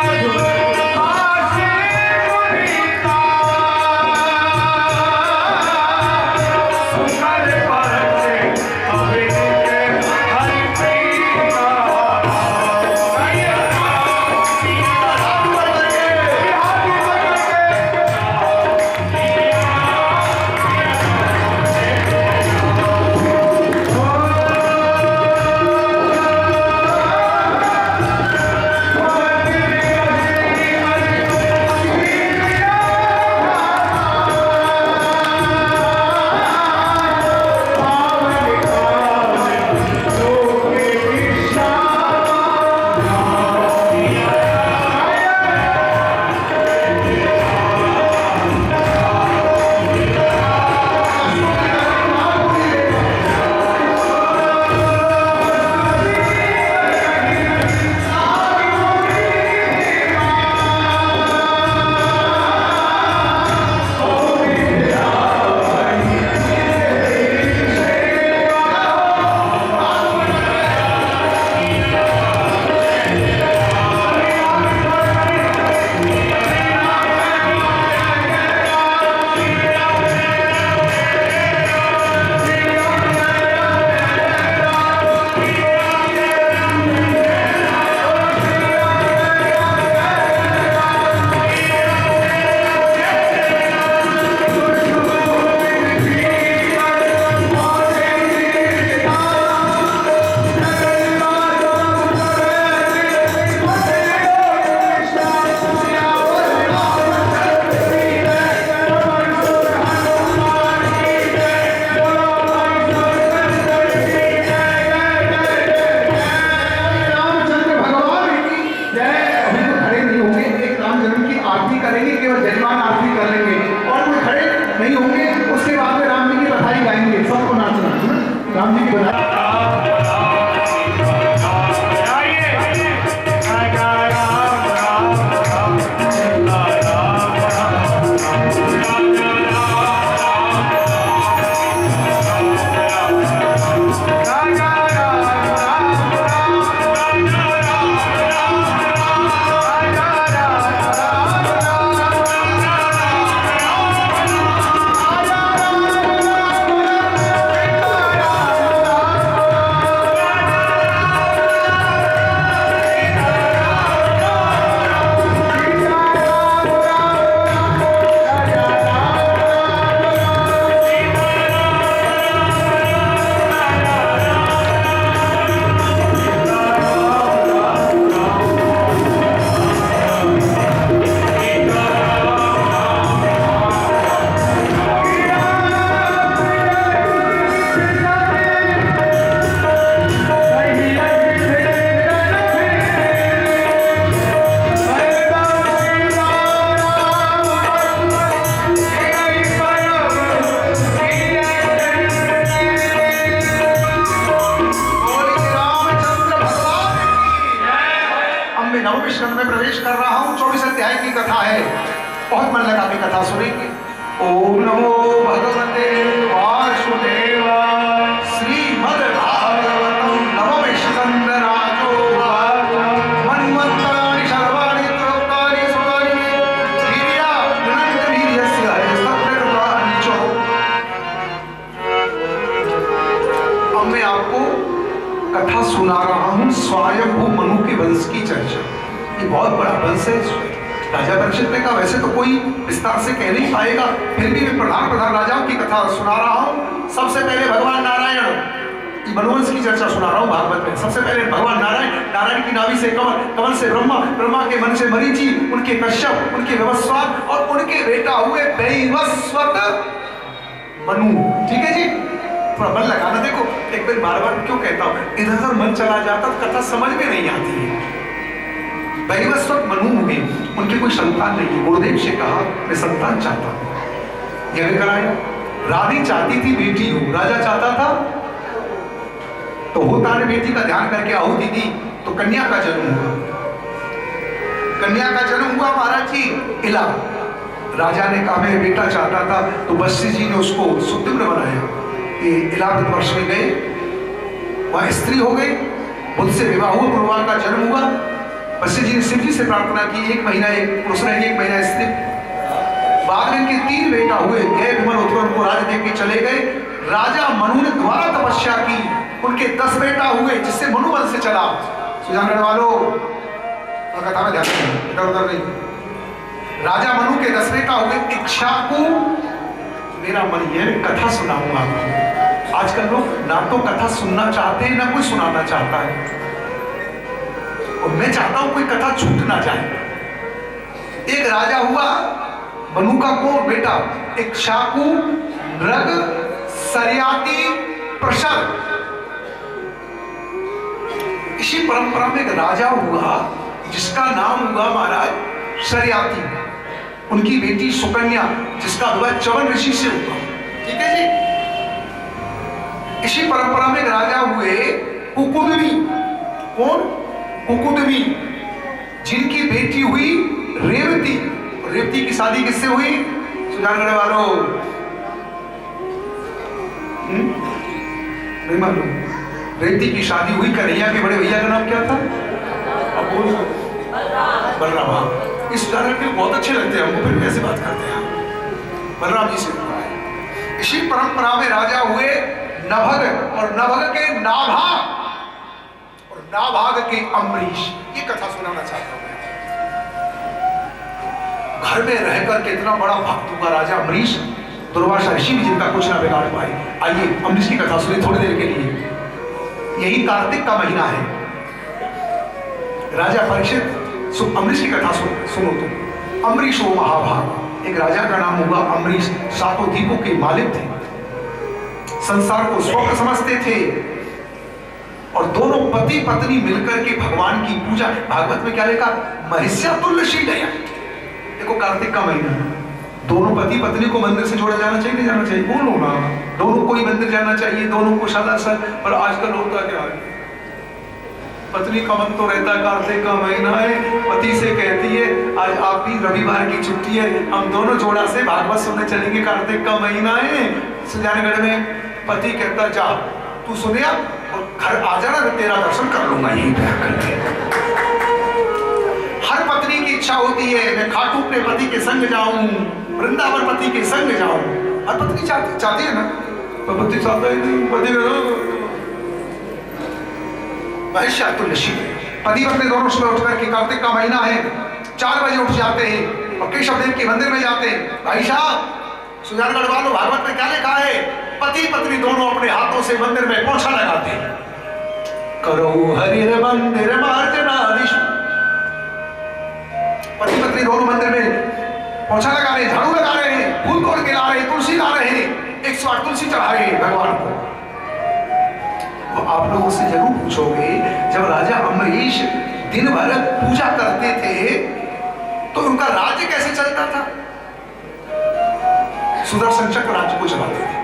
मैं नवम स्कंद में प्रवेश कर रहा हूँ। 24 अध्याय की कथा है, बहुत मन लगा के कथा सुनेंगे। ओम नमो भगवते वासुदेवाय। श्रीमद् भागवतम नवम स्कंद राजो मन्वंतराणि सर्वाणि त्रोक्तानि सुतानि वीर्या अनंत वीर्यस्य हरिस्तत्रकृतानि च। अब मैं आपको कथा सुना रहा हूं स्वयंभू मनु के वंश की चर्चा। ये बहुत बड़ा वंश है। राजा परीक्षित ने कहा वैसे तो कोई विस्तार से कह नहीं पाएगा, फिर भी मैं प्रधान राजाओं की कथा सुना रहा हूं। सबसे पहले भगवान नारायण, मनुवंश की चर्चा सुना रहा हूं भागवत में। सबसे पहले भगवान नारायण, नारायण की नाभि से कमल, कमल से ब्रह्मा, ब्रह्मा के मन से मरीचि, उनके कश्यप, उनके विवस्वान और उनके बेटा हुए वैवस्वत मनु। ठीक है जी, थोड़ा मन लगाना। देखो एक बार बार क्यों कहता हूं, इधर उधर मन चला जाता तो कथा समझ में नहीं आती है। वैवस्वत मनु हुए, उनकी कोई संतान नहीं है। गुरुदेव से कहा मैं संतान चाहता हूं, यज्ञ कराया। रानी चाहती थी बेटी हो, राजा चाहता था तो होता ने बेटी का ध्यान करके आहुति दी तो कन्या का जन्म हुआ। कन्या का जन्म हुआ महाराज जी इला। राजा ने कहा मैं बेटा चाहता था तो बस्सी जी ने उसको सुदृढ़ बनाया। ये इलाहाबाद वर्ष में गए, वहां स्त्री हो गई, बुद्ध से विवाह हुआ, गुरुवार का जन्म हुआ। बस्सी जी ने शिव जी से प्रार्थना की, एक महीना एक पुरुष रहेंगे, एक महीना स्त्री। बाद में इनके 3 बेटा हुए, गए विमल उत्तर, उनको राज देख के चले गए। राजा मनु ने द्वारा तपस्या की, उनके 10 बेटा हुए, जिससे मनु वंश से चला। सुजानगढ़ वालों कथा में ध्यान दें, इधर उधर नहीं। राजा मनु के 10 बेटा हुए। इक्ष्वाकु, मेरा मन यह कथा सुनाऊंगा आपको। आजकल लोग ना तो कथा सुनना चाहते हैं ना कोई सुनाना चाहता है, और मैं चाहता हूं कोई कथा छूट ना जाए। एक राजा हुआ मनु का कौन बेटा, इक्ष्वाकु, नृग, सर्याति, प्रशर। इसी परंपरा में एक राजा हुआ जिसका नाम हुआ महाराज सर्याति। उनकी बेटी सुकन्या, जिसका विवाह च्यवन ऋषि से हुआ। ठीक है जी। इसी परंपरा में एक राजा हुए कुकुदमी। कौन? कुकुदमी, जिनकी बेटी हुई रेवती। रेवती की शादी किससे हुई? सुजानगढ़ वालों नहीं मालूम? रेवती की शादी हुई कन्हैया के बड़े भैया का नाम क्या था? बलराम। इस उदाहरण के बहुत अच्छे लगते हैं हमको, फिर कैसे बात करते हैं बलराम जी से। इसी परंपरा में राजा हुए नभग, और नभग के नाभा, और नाभाग के अम्बरीश। ये कथा सुनाना चाहता हूं मैं। घर में रहकर के इतना बड़ा भक्त हुआ राजा अम्बरीश, दुर्वासा ऋषि भी जिनका कुछ ना बिगाड़ पाए। आइए अम्बरीश की कथा सुनिए थोड़ी देर के लिए। यही कार्तिक का महीना है। राजा परीक्षित अम्बरीश की कथा सुनो तुम। अम्बरीश वो महाभाग, एक राजा का नाम हुआ अम्बरीश। 7 द्वीपों के मालिक थे, संसार को स्वर्ग समझते थे, और दोनों पति पत्नी मिलकर के भगवान की पूजा। भागवत में क्या लिखा? महिष्या तुल्य शीलया। देखो कार्तिक का महीना, दोनों पति पत्नी को मंदिर से जोड़ा जाना चाहिए, नहीं जाना चाहिए? बोलो ना, दोनों को ही मंदिर जाना चाहिए, दोनों को सदासर। पर आजकल होता क्या है, पत्नी का मन तो रहता है कार्तिक का महीना है, पति से कहती है आज आप भी रविवार की छुट्टी है, हम दोनों जोड़ा से भागवत सुनने चलेंगे, कार्तिक का महीना है। सुजानगढ़ में पति कहता जा तू सुने और घर आ जाना, मैं तेरा दर्शन कर लूंगा यहीं पे करके। हर पत्नी की इच्छा होती है मैं खाटू अपने पति के संग जाऊं, वृंदावन पति के संग जाऊं। हर पत्नी चाहती है ना, पर पति चाहता है नहीं, पति महिष्या तुल्य शील। पति पत्नी दोनों सुबह उठ करके, कार्तिक का महीना है, 4 बजे उठ जाते हैं और केशव देव के मंदिर में जाते हैं। भाई साहब सुजानगढ़ वालों, भागवत में क्या लिखा है? पति पत्नी दोनों अपने हाथों से मंदिर में पोछा लगाते हैं। करो हरि मंदिर मार्जनादिश। पति पत्नी दोनों मंदिर में पोछा लगा रहे हैं, झाड़ू लगा रहे हैं, फूल तोड़ के ला रहे हैं, तुलसी ला रहे हैं, 108 तुलसी चढ़ा रहे हैं भगवान को। तो आप लोगों से जरूर पूछोगे, जब राजा अम्बरीश दिन भर पूजा करते थे तो उनका राज्य कैसे चलता था? सुदर्शन चक्र राज्य को चलाते थे।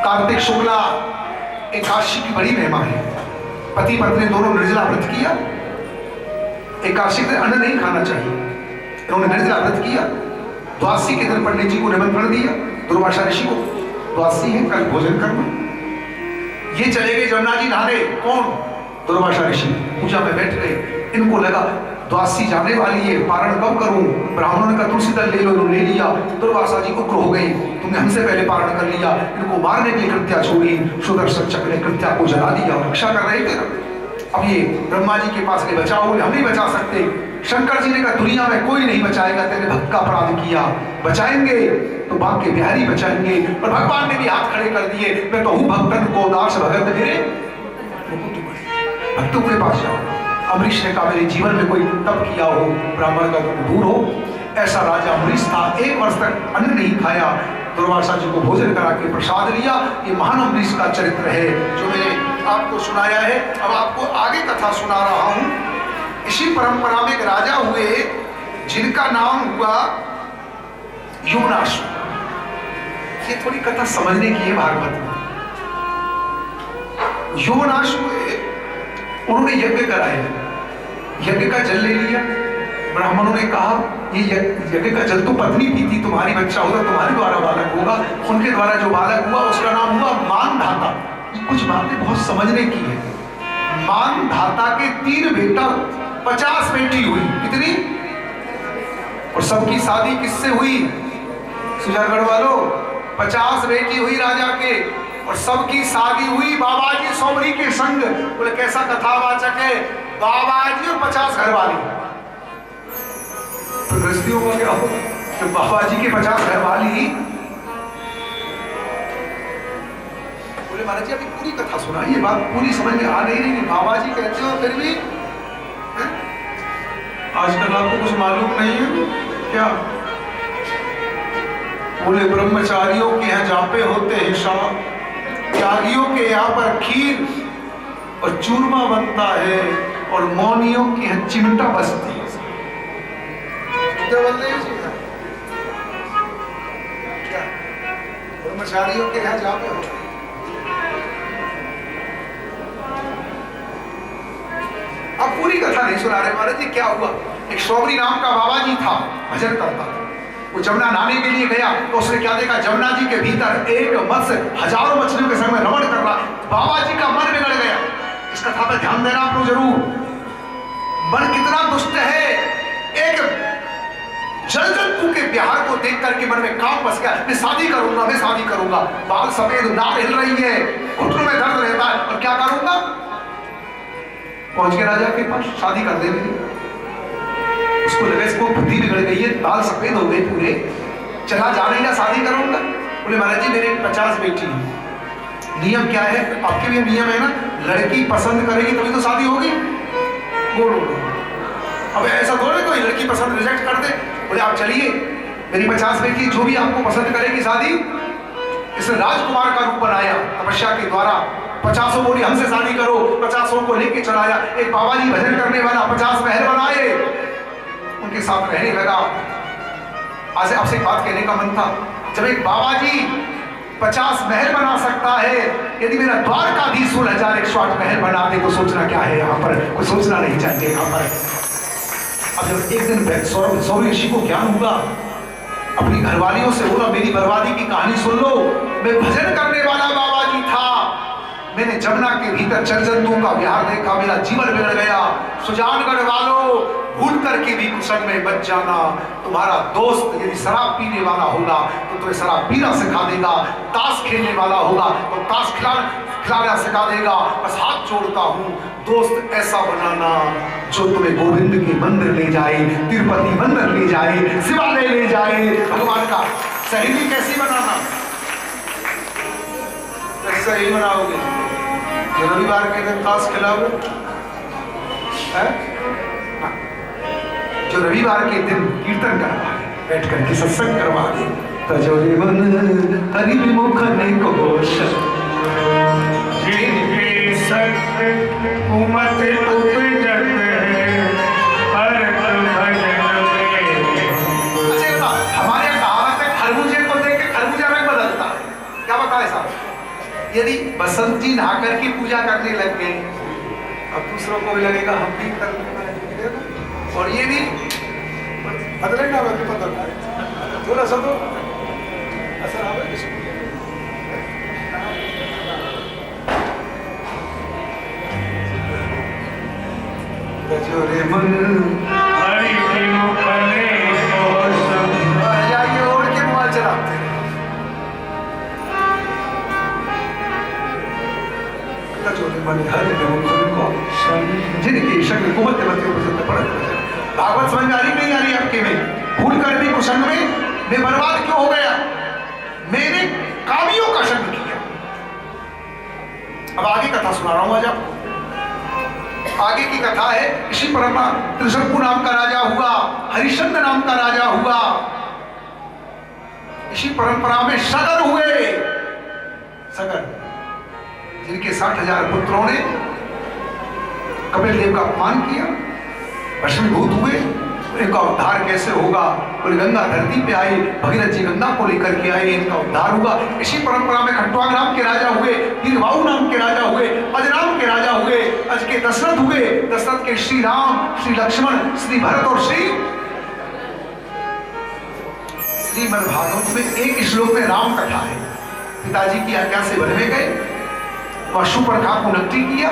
कार्तिक शुक्ला एकादशी की बड़ी महिमा है। पति पत्नी दोनों निर्जला व्रत किया। एकादशी के दिन अन्न नहीं खाना चाहिए, इन्होंने निर्जला व्रत किया। द्वादशी के दिन पंडित जी को निमंत्रण दिया, दुर्वासा ऋषि को, द्वादशी है कल भोजन करना। ये चले गए जमुना जी नहाने, कौन? दुर्वासा ऋषि पूजा में बैठ गए। इनको लगा द्वादशी जाने वाली है, पारण कब करूं? ब्राह्मणों ने कहा तुलसी दल ले लो, इन्होंने ले लिया। दुर्वासा जी उग्र हो गई, तुमने हमसे पहले पारण कर लिया। इनको मारने के लिए कृत्या छोड़ी, सुदर्शन चक्र ने कृत्या को जला दिया और रक्षा कर रहे थे ना। अब ये ब्रह्मा जी के पास गए, बचाओ, बोले हम नहीं बचा सकते। शंकर जी ने कहा दुनिया में कोई नहीं बचाएगा, तेरे भक्त का अपराध किया, बचाएंगे तो बाप के बिहारी बचाएंगे। और भगवान ने भी हाथ खड़े कर दिए, मैं तो हूं भक्तन को दास भगत मेरे भक्तों के पास जाओ। अमरीश ने कहा मेरे जीवन में कोई तप किया हो, ब्राह्मण का तुम दूर हो। ऐसा राजा अमरीश था, 1 वर्ष तक अन्न नहीं खाया, दुर्वासा जी को भोजन करा के प्रसाद लिया। ये महान अमरीश का चरित्र है जो मैंने आपको सुनाया है। अब आपको आगे कथा सुना रहा हूं। इसी परंपरा में एक राजा हुए जिनका नाम हुआ युवनाश। ये थोड़ी कथा समझने की है भागवत में। युवनाश हुए, उन्होंने यज्ञ कराया, यज्ञ का जल ले लिया। ब्राह्मणों ने कहा ये यज्ञ का जल तो पत्नी पीती, तुम्हारी बच्चा होगा, तुम्हारे द्वारा बालक होगा। उनके द्वारा जो बालक हुआ उसका नाम हुआ मानधाता। कुछ बातें बहुत समझने की है। मानधाता के 3 बेटा, 50 बेटी हुई। कितनी? और सबकी शादी किससे हुई? सुजागढ़ वालों, 50 बेटी हुई राजा के और सबकी शादी हुई बाबाजी सोमरी के संग। बोले कैसा कथावाचक है, बाबाजी और 50 घर वाली। तो गृहस्थियों को क्या हो, तो बाबाजी के 50 घर वाली। बोले महाराज जी अभी पूरी कथा सुना, ये बात पूरी समझ में आ नहीं रही। बाबाजी कहते हो फिर भी आजकल आपको कुछ मालूम नहीं है क्या? बोले ब्रह्मचारियों के यहाँ जापे होते हैं शाम, त्यागियों के यहाँ पर खीर और चूरमा बनता है, और मौनियों के यहाँ चिमटा बजती है। क्या ब्रह्मचारियों के यहाँ जापे होते हैं? अब पूरी कथा नहीं सुना रहे महाराज जी। क्या हुआ, एक शौबरी नाम का बाबा जी था, भजन करता था। वो जमुना नहाने के लिए गया तो उसने क्या देखा, जमुना जी के भीतर एक मत्स्य हजारों मछलियों के संग में रमण कर रहा। बाबा जी का मन बिगड़ गया। इस कथा पर ध्यान देना आप लोग जरूर। मन कितना दुष्ट है, एक जल जंतु के बिहार को देख करके मन में काम बस गया, मैं शादी करूंगा, मैं शादी करूंगा। बाल सफेद, नाक हिल रही है, घुटनों में दर्द रहता है, और क्या करूंगा? पहुंच के राजा के पास, शादी कर दे मेरी। उसको लगा इसको बुद्धि बिगड़ गई है, बाल सफेद हो गए पूरे, चला जा नहीं ना, शादी करूंगा। बोले महाराज जी मेरे 50 बेटी हैं। नियम क्या है आपके भी नियम है ना, लड़की पसंद करेगी तभी तो शादी होगी। बोलो अब ऐसा थोड़े कोई लड़की पसंद रिजेक्ट कर दे। बोले आप चलिए, मेरी 50 बेटी जो भी आपको पसंद करेगी शादी। इसने राजकुमार का रूप बनाया तपस्या के द्वारा। 50 बोली हमसे शादी करो, 50 को लेके चलाया। एक बाबा जी भजन करने वाला 50 महल बनाए, उनके साथ रहने लगा। आज आपसे एक बात कहने का मन था, जब एक बाबा जी 50 महल बना सकता है, यदि मेरा द्वारकाधीश 16,108 महल बना दे तो सोचना क्या है यहाँ पर, कुछ सोचना नहीं चाहिए यहाँ पर। अब जब एक दिन सौरी ऋषि को ज्ञान हुआ, अपनी घरवालियों से बोला मेरी बर्बादी की कहानी सुन लो। मैं भजन करने वाला बाबा जी था, मैंने जमुना के भीतर जल जंतुओं का विहार देखा, मेरा जीवन बिगड़ गया। सुजानगढ़ वालों, भूल करके भी कुसंग में मत जाना। तुम्हारा दोस्त यदि शराब पीने वाला होगा तो तुम्हें शराब पीना सिखा देगा, ताश खेलने वाला होगा तो ताश खिलाना सिखा देगा। बस हाथ जोड़ता हूँ, दोस्त ऐसा बनाना जो तुम्हें गोविंद के मंदिर ले जाए, तिरुपति मंदिर ले जाए, शिवालय ले जाए। भगवान का सहेली कैसी बनाना, कैसा ही बनाओगे? जो रविवार के दिन ताश खिलाओगे, जो रविवार के दिन कीर्तन करवा दे, बैठ करके सत्संग करवा दे। तजोरे मन हरि विमुख ने कोश, जिनके संग उमत उपजत है, हरत भजन में। अच्छा हमारे कहावत है खरबूजे को देख के खरबूजा रंग बदलता है। क्या बताए साहब, यदि बसंत जी नहा करके पूजा करने लग गए दूसरों को भी लगेगा हम भी करने वाले, और ये भी बदलेगा, मैं भी बदलना है थोड़ा सा तो असर आवे किसी को रे मन हरि के मुखले मौसम जाइए ओढ़ के मोबाइल चलाते हैं। कचोरे मन हरि के मुखले मौसम जिनकी शक्ल को मध्य मध्य पसंद पड़े। भागवत समझ में आ रही नहीं आ रही आपके में? भूल कर भी कुसंग में मैं बर्बाद क्यों हो गया? मैंने कामियों का संग किया। अब आगे कथा सुना रहा हूं आज आपको। आगे की कथा है, ऋषि परंपरा त्रिशंकु नाम का राजा हुआ, हरिश्चंद नाम का राजा हुआ। इसी परंपरा में सगर हुए, सगर जिनके 60,000 पुत्रों ने कपिल देव का अपमान किया, भस्मीभूत हुए। इनका उद्धार कैसे होगा? बोले गंगा धरती पे आई, भगीरथ जी गंगा को लेकर के आए, इनका उद्धार होगा। इसी परंपरा में खट्टवांग नाम के राजा हुए, वीरबाहु नाम के राजा हुए, अजनाम के राजा हुए, अज के दशरथ हुए, दशरथ के श्री राम, श्री लक्ष्मण, श्री भरत और श्रीमद् भागवत में एक श्लोक में राम कथा है। पिताजी की आज्ञा से वन में गए, वह शूर्पणखा को नष्ट किया,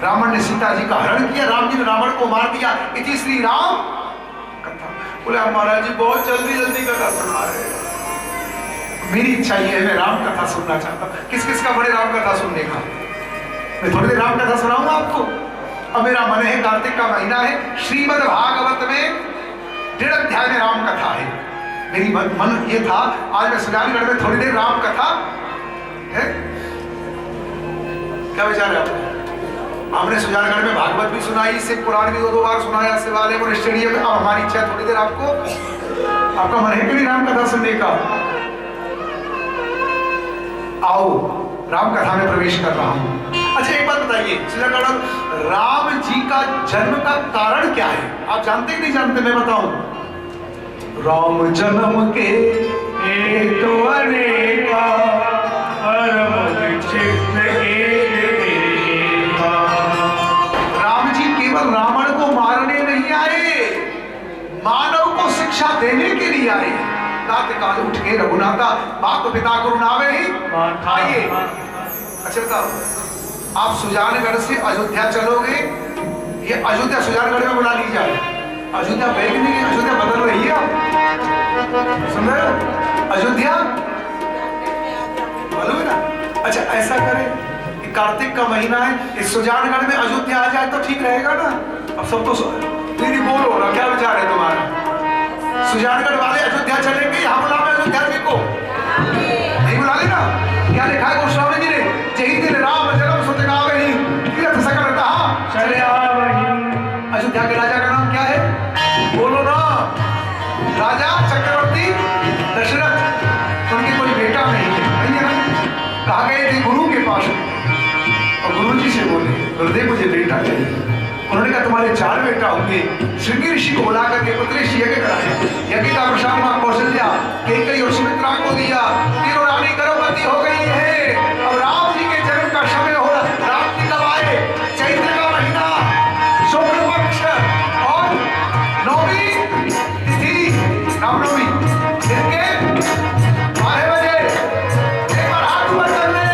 रावण ने सीता जी का हरण किया, राम जी ने रावण को मार दिया। इति श्री राम कथा। बोले महाराज जी बहुत जल्दी जल्दी कथा सुना रहे हैं। मेरी इच्छा ये है, मैं राम कथा सुनना चाहता हूँ। किस किस का बड़े राम कथा सुनने का? मैं थोड़ी देर राम कथा सुनाऊंगा आपको। अब मेरा मन है, कार्तिक का महीना है, श्रीमद् भागवत में 1.5 अध्याय में राम कथा है। मेरी मन ये था आज मैं सुजानगढ़ में थोड़ी देर राम कथा है। क्या विचार है आपको? हमने सुजानगढ़ में भागवत भी सुनाई, शिव पुराण भी 2 बार सुनाया, शिवालय और स्टेडियम में। अब हमारी इच्छा थोड़ी देर आपको, आपका मन है कि नहीं राम कथा सुनने का? आओ राम कथा में प्रवेश कर रहा हूं। अच्छा एक बात बताइए, सुजानगढ़ राम जी का जन्म का कारण क्या है? आप जानते कि नहीं जानते? मैं बताऊं। राम जन्म के एक तो अनेका परम चित्त एक देखा। राम जी केवल रावण को मारने नहीं आए, मानव को शिक्षा देने के लिए आए। रात काल उठ के रघुनाथा बाप पिता को रुलावे ही आइए। अच्छा बताओ, आप सुजानगढ़ से अयोध्या चलोगे, ये अयोध्या सुजानगढ़ में बुला ली जाए। अयोध्या बैग नहीं है, अयोध्या बदल रही है। आप सुन रहे हो? अयोध्या मालूम है ना? अच्छा ऐसा करें, कार्तिक का महीना है, इस सुजानगढ़ में अयोध्या आ जाए तो ठीक रहेगा ना? अब सबको दीदी बोलो ना, क्या विचार है तुम्हारा? सुजानगढ़ वाले अयोध्या चलेंगे, यहाँ बुला में अयोध्या जी को नहीं बुला लेना? क्या लिखा है गोस्वामी जी ने? जही दिन राम जन्म सुत गावे ही तीर्थ सकल कहा चले आवहि। अयोध्या के राजा का नाम क्या है? बोलो ना। राजा चक्रवर्ती दशरथ। उनके कोई बेटा नहीं है ना? कहा गए थे गुरु के पास और गुरु जी से बोले गुरुदेव मुझे बेटा चाहिए। उन्होंने कहा तुम्हारे 4 बेटा होंगे। श्रृंगी ऋषि को बुला करके पुत्री यज्ञ कराया। यज्ञ का प्रसाद मां कौशल्या, कैकेयी और सुमित्रा को दिया। तीनों रानी गर्भवती हो गई है। अब राम जी के जन्म का समय हो रहा। राम जी कब आए? चैत्र का महीना, शुक्ल पक्ष और 9वीं तिथि रामनवमी दिन के 12 बजे। एक बार हाथ ऊपर कर ले।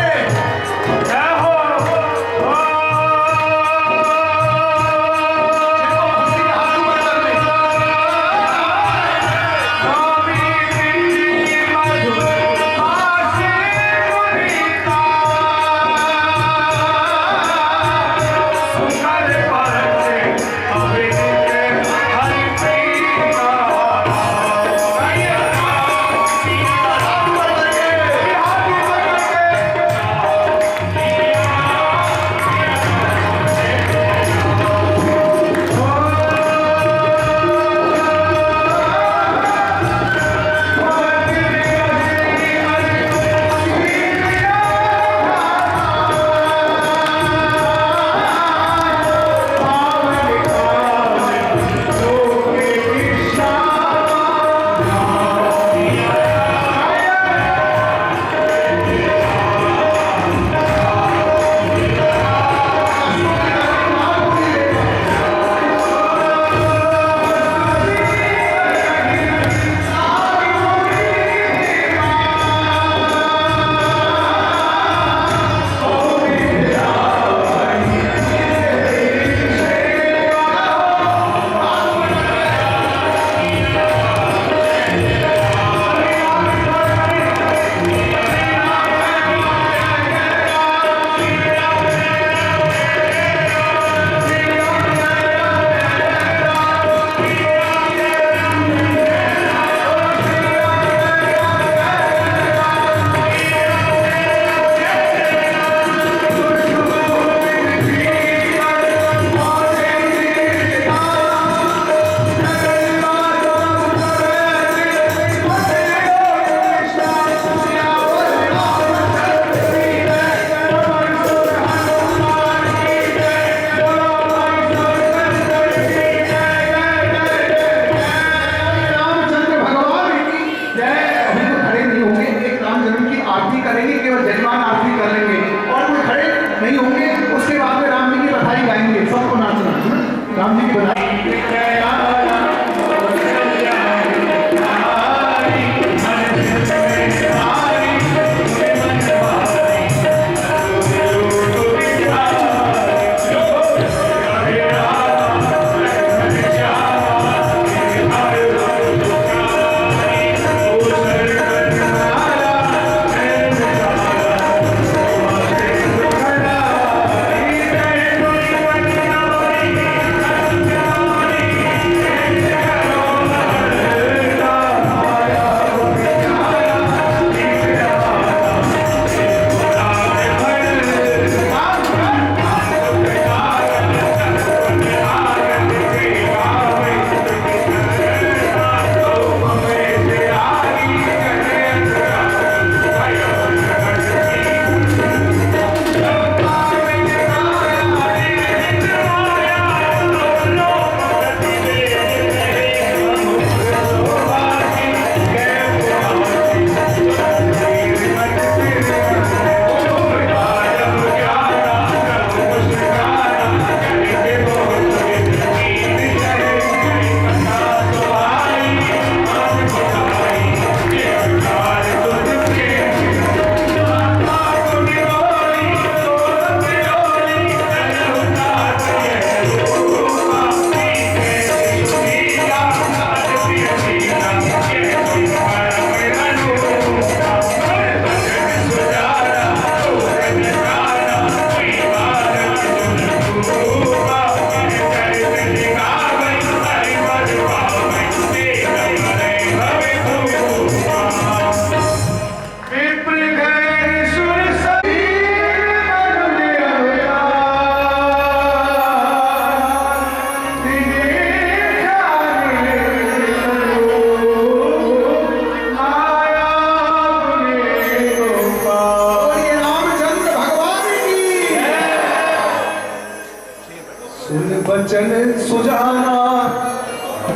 बचन सुजाना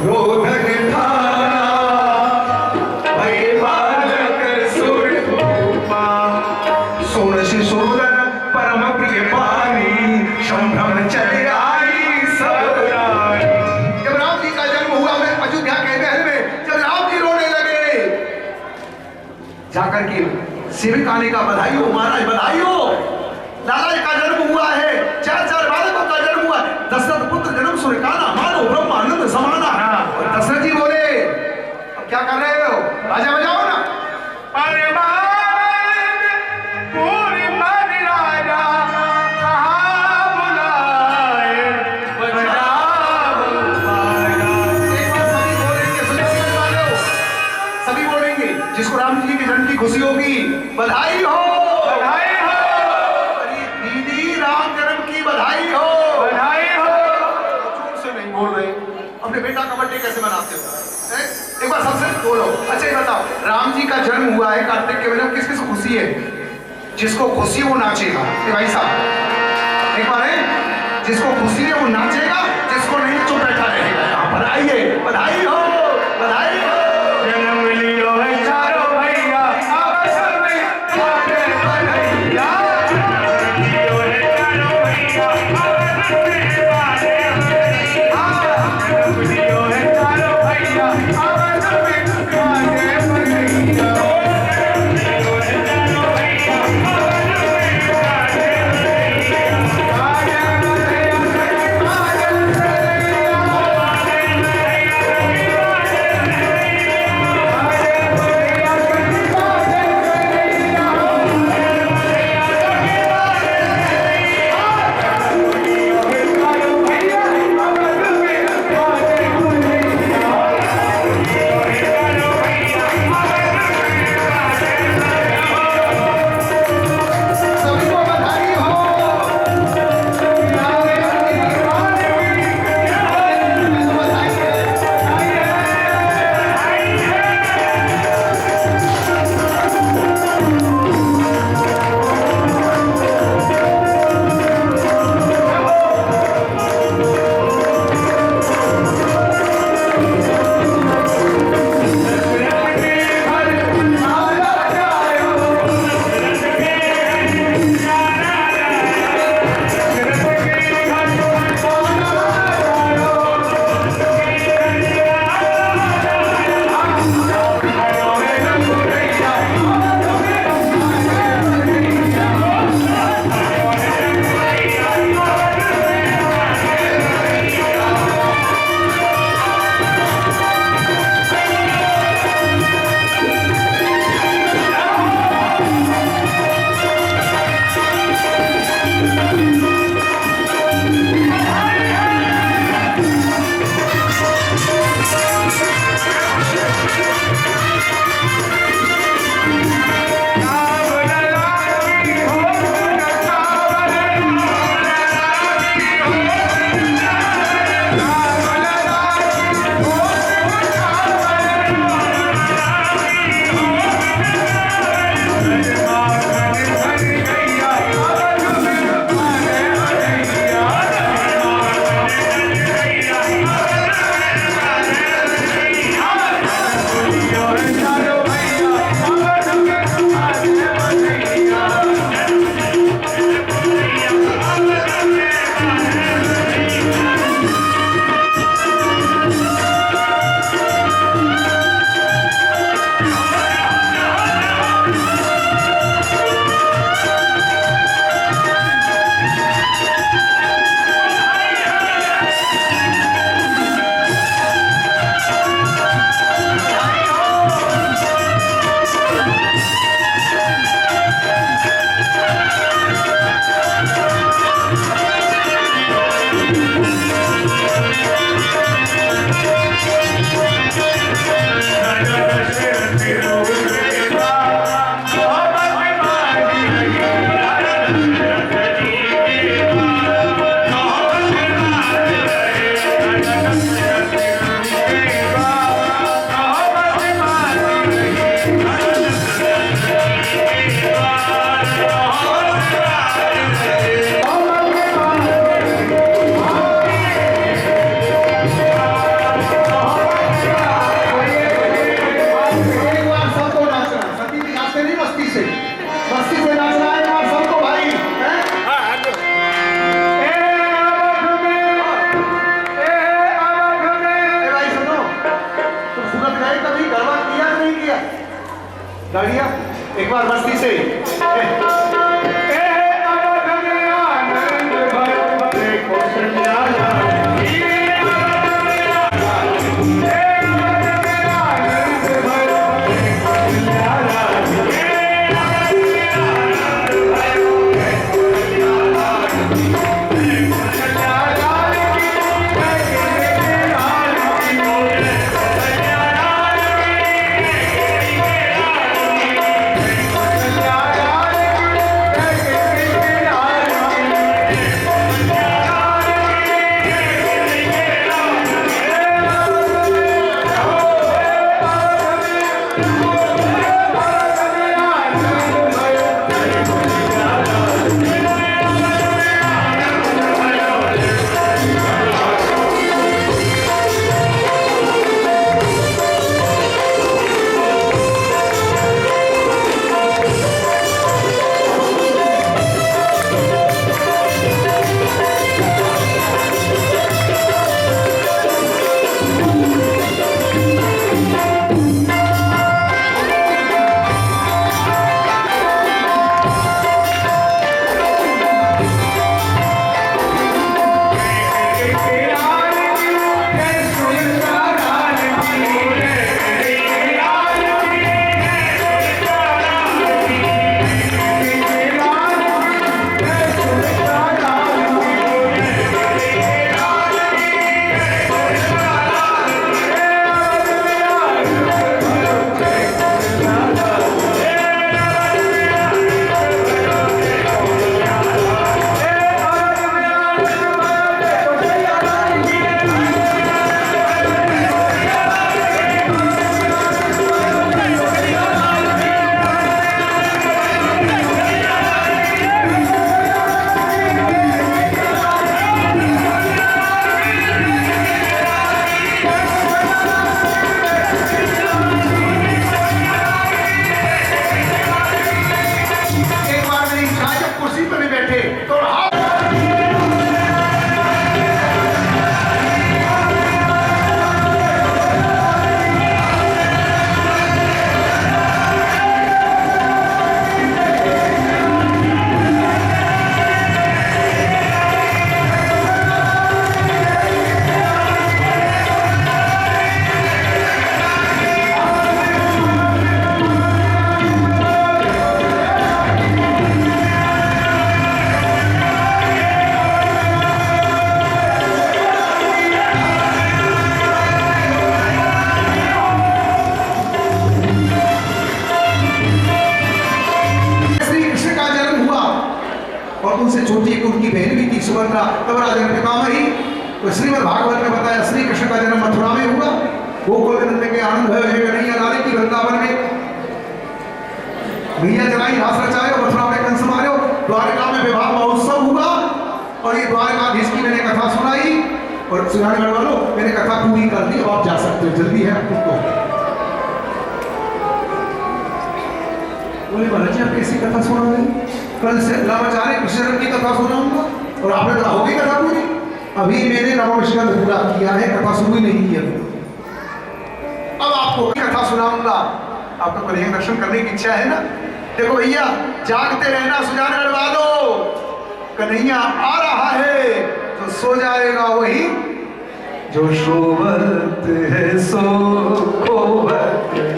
रोधक थाना भय बालक सुरभूपा सुन शिशुरन परम प्रिय पानी संभ्रम चले आई सब रानी। जब राम जी का जन्म हुआ मैं अयोध्या के महल में जब राम जी रोने लगे जाकर के सेविक आने का बधाई हो महाराज बधाई हो लाला जी का जन्म हुआ है चार चार बालकों का जन्म हुआ दशरथ पुत्र जन्म सूर्यकाना मानो ब्रह्मानंद समाना। और दशरथ जी बोले अब क्या कर रहे हो राजा बजाओ ना। अरे पूरी मन राजा कहाँ बुलाए बजाओ बाजा। एक बार सभी बोलेंगे सुनिए वालों सभी बोलेंगे जिसको राम जी के जन्म की खुशी होगी बधाई हो बधाई हो अरे दीदी राम जन्म की बधाई हो बधाई हो। जोर से नहीं बोल रहे अपने बेटा का बर्थडे कैसे मनाते हो हैं? एक बार सबसे बोलो। अच्छा ये बताओ राम जी का जन्म हुआ है कार्तिक के महीने में किस किस को खुशी है जिसको खुशी वो नाचेगा भाई साहब एक बार है जिसको खुशी है वो नाचेगा जिसको नहीं चुप बैठा रहेगा। यहाँ पर आइए बधाई हो बधाई हो। जन्म लियो है चारों भैया आपस में बाटे भैया। जन्म लियो है चारों भैया आपस में बाटे भैया। जन्म लियो है चारों भैया आपस में बाटे भैया। जन्म लियो है चारों भैया आपस में बाटे भैया। गाड़िया एक बार मस्ती से उनसे छोटी एक उनकी बहन भी थी सुभद्रा, तब राजा ने कहा ही तो श्रीमद् भागवत में बताया श्री कृष्ण का जन्म मथुरा में हुआ, गोकुल के आनंद है कन्हैया लाल की वृंदावन में भैया जलाई रास रचाए, मथुरा में कंस मारे, द्वारका में विवाह महोत्सव हुआ और ये द्वारकाधीश की मैंने कथा सुनाई और सुनाने वालों मैंने कथा पूरी कर दी, अब आप जा सकते हो, जल्दी है आपको। बोले महाराज आप कैसी कथा सुनाओगे? कल से अल्लाह बचाने कृष्ण की कथा सुनाऊंगा और आपने कहा होगी कथा पूरी? अभी मैंने नवमस्कंद पूरा किया है, कथा शुरू ही नहीं की अभी। अब आपको कथा सुनाऊंगा, आपको कन्हैया दर्शन करने की इच्छा है ना? देखो भैया जागते रहना सुजानगढ़ वालों, कन्हैया आ रहा है तो सो जाएगा वही जो सोवत है सो खोवत है।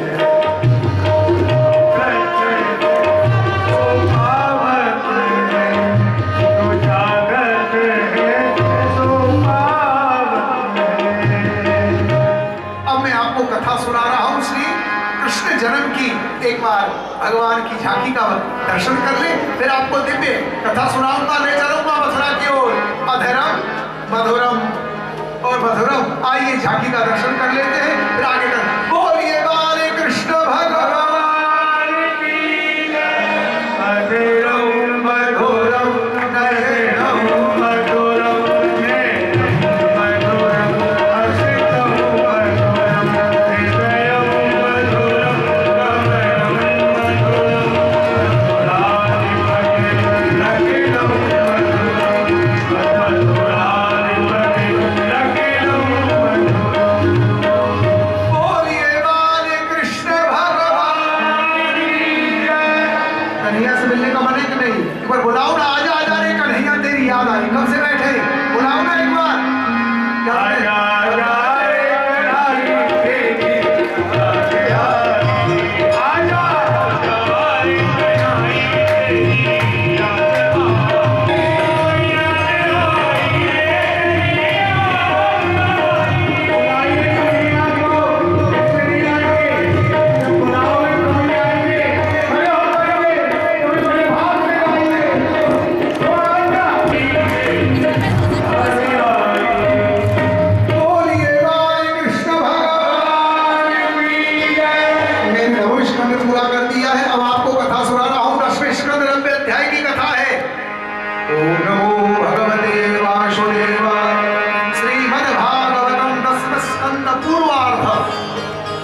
जन्म की एक बार भगवान की झांकी का दर्शन कर ले, फिर आपको दिव्य कथा सुनाऊंगा, ले चलूंगा मथुरा की ओर। अधरम मधुरम और मधुरम, आइए झांकी का दर्शन कर लेते हैं, फिर आगे कर बोलिए बाले कृष्ण भगवान की जय। अधरम मधुरम नयनम मधुरम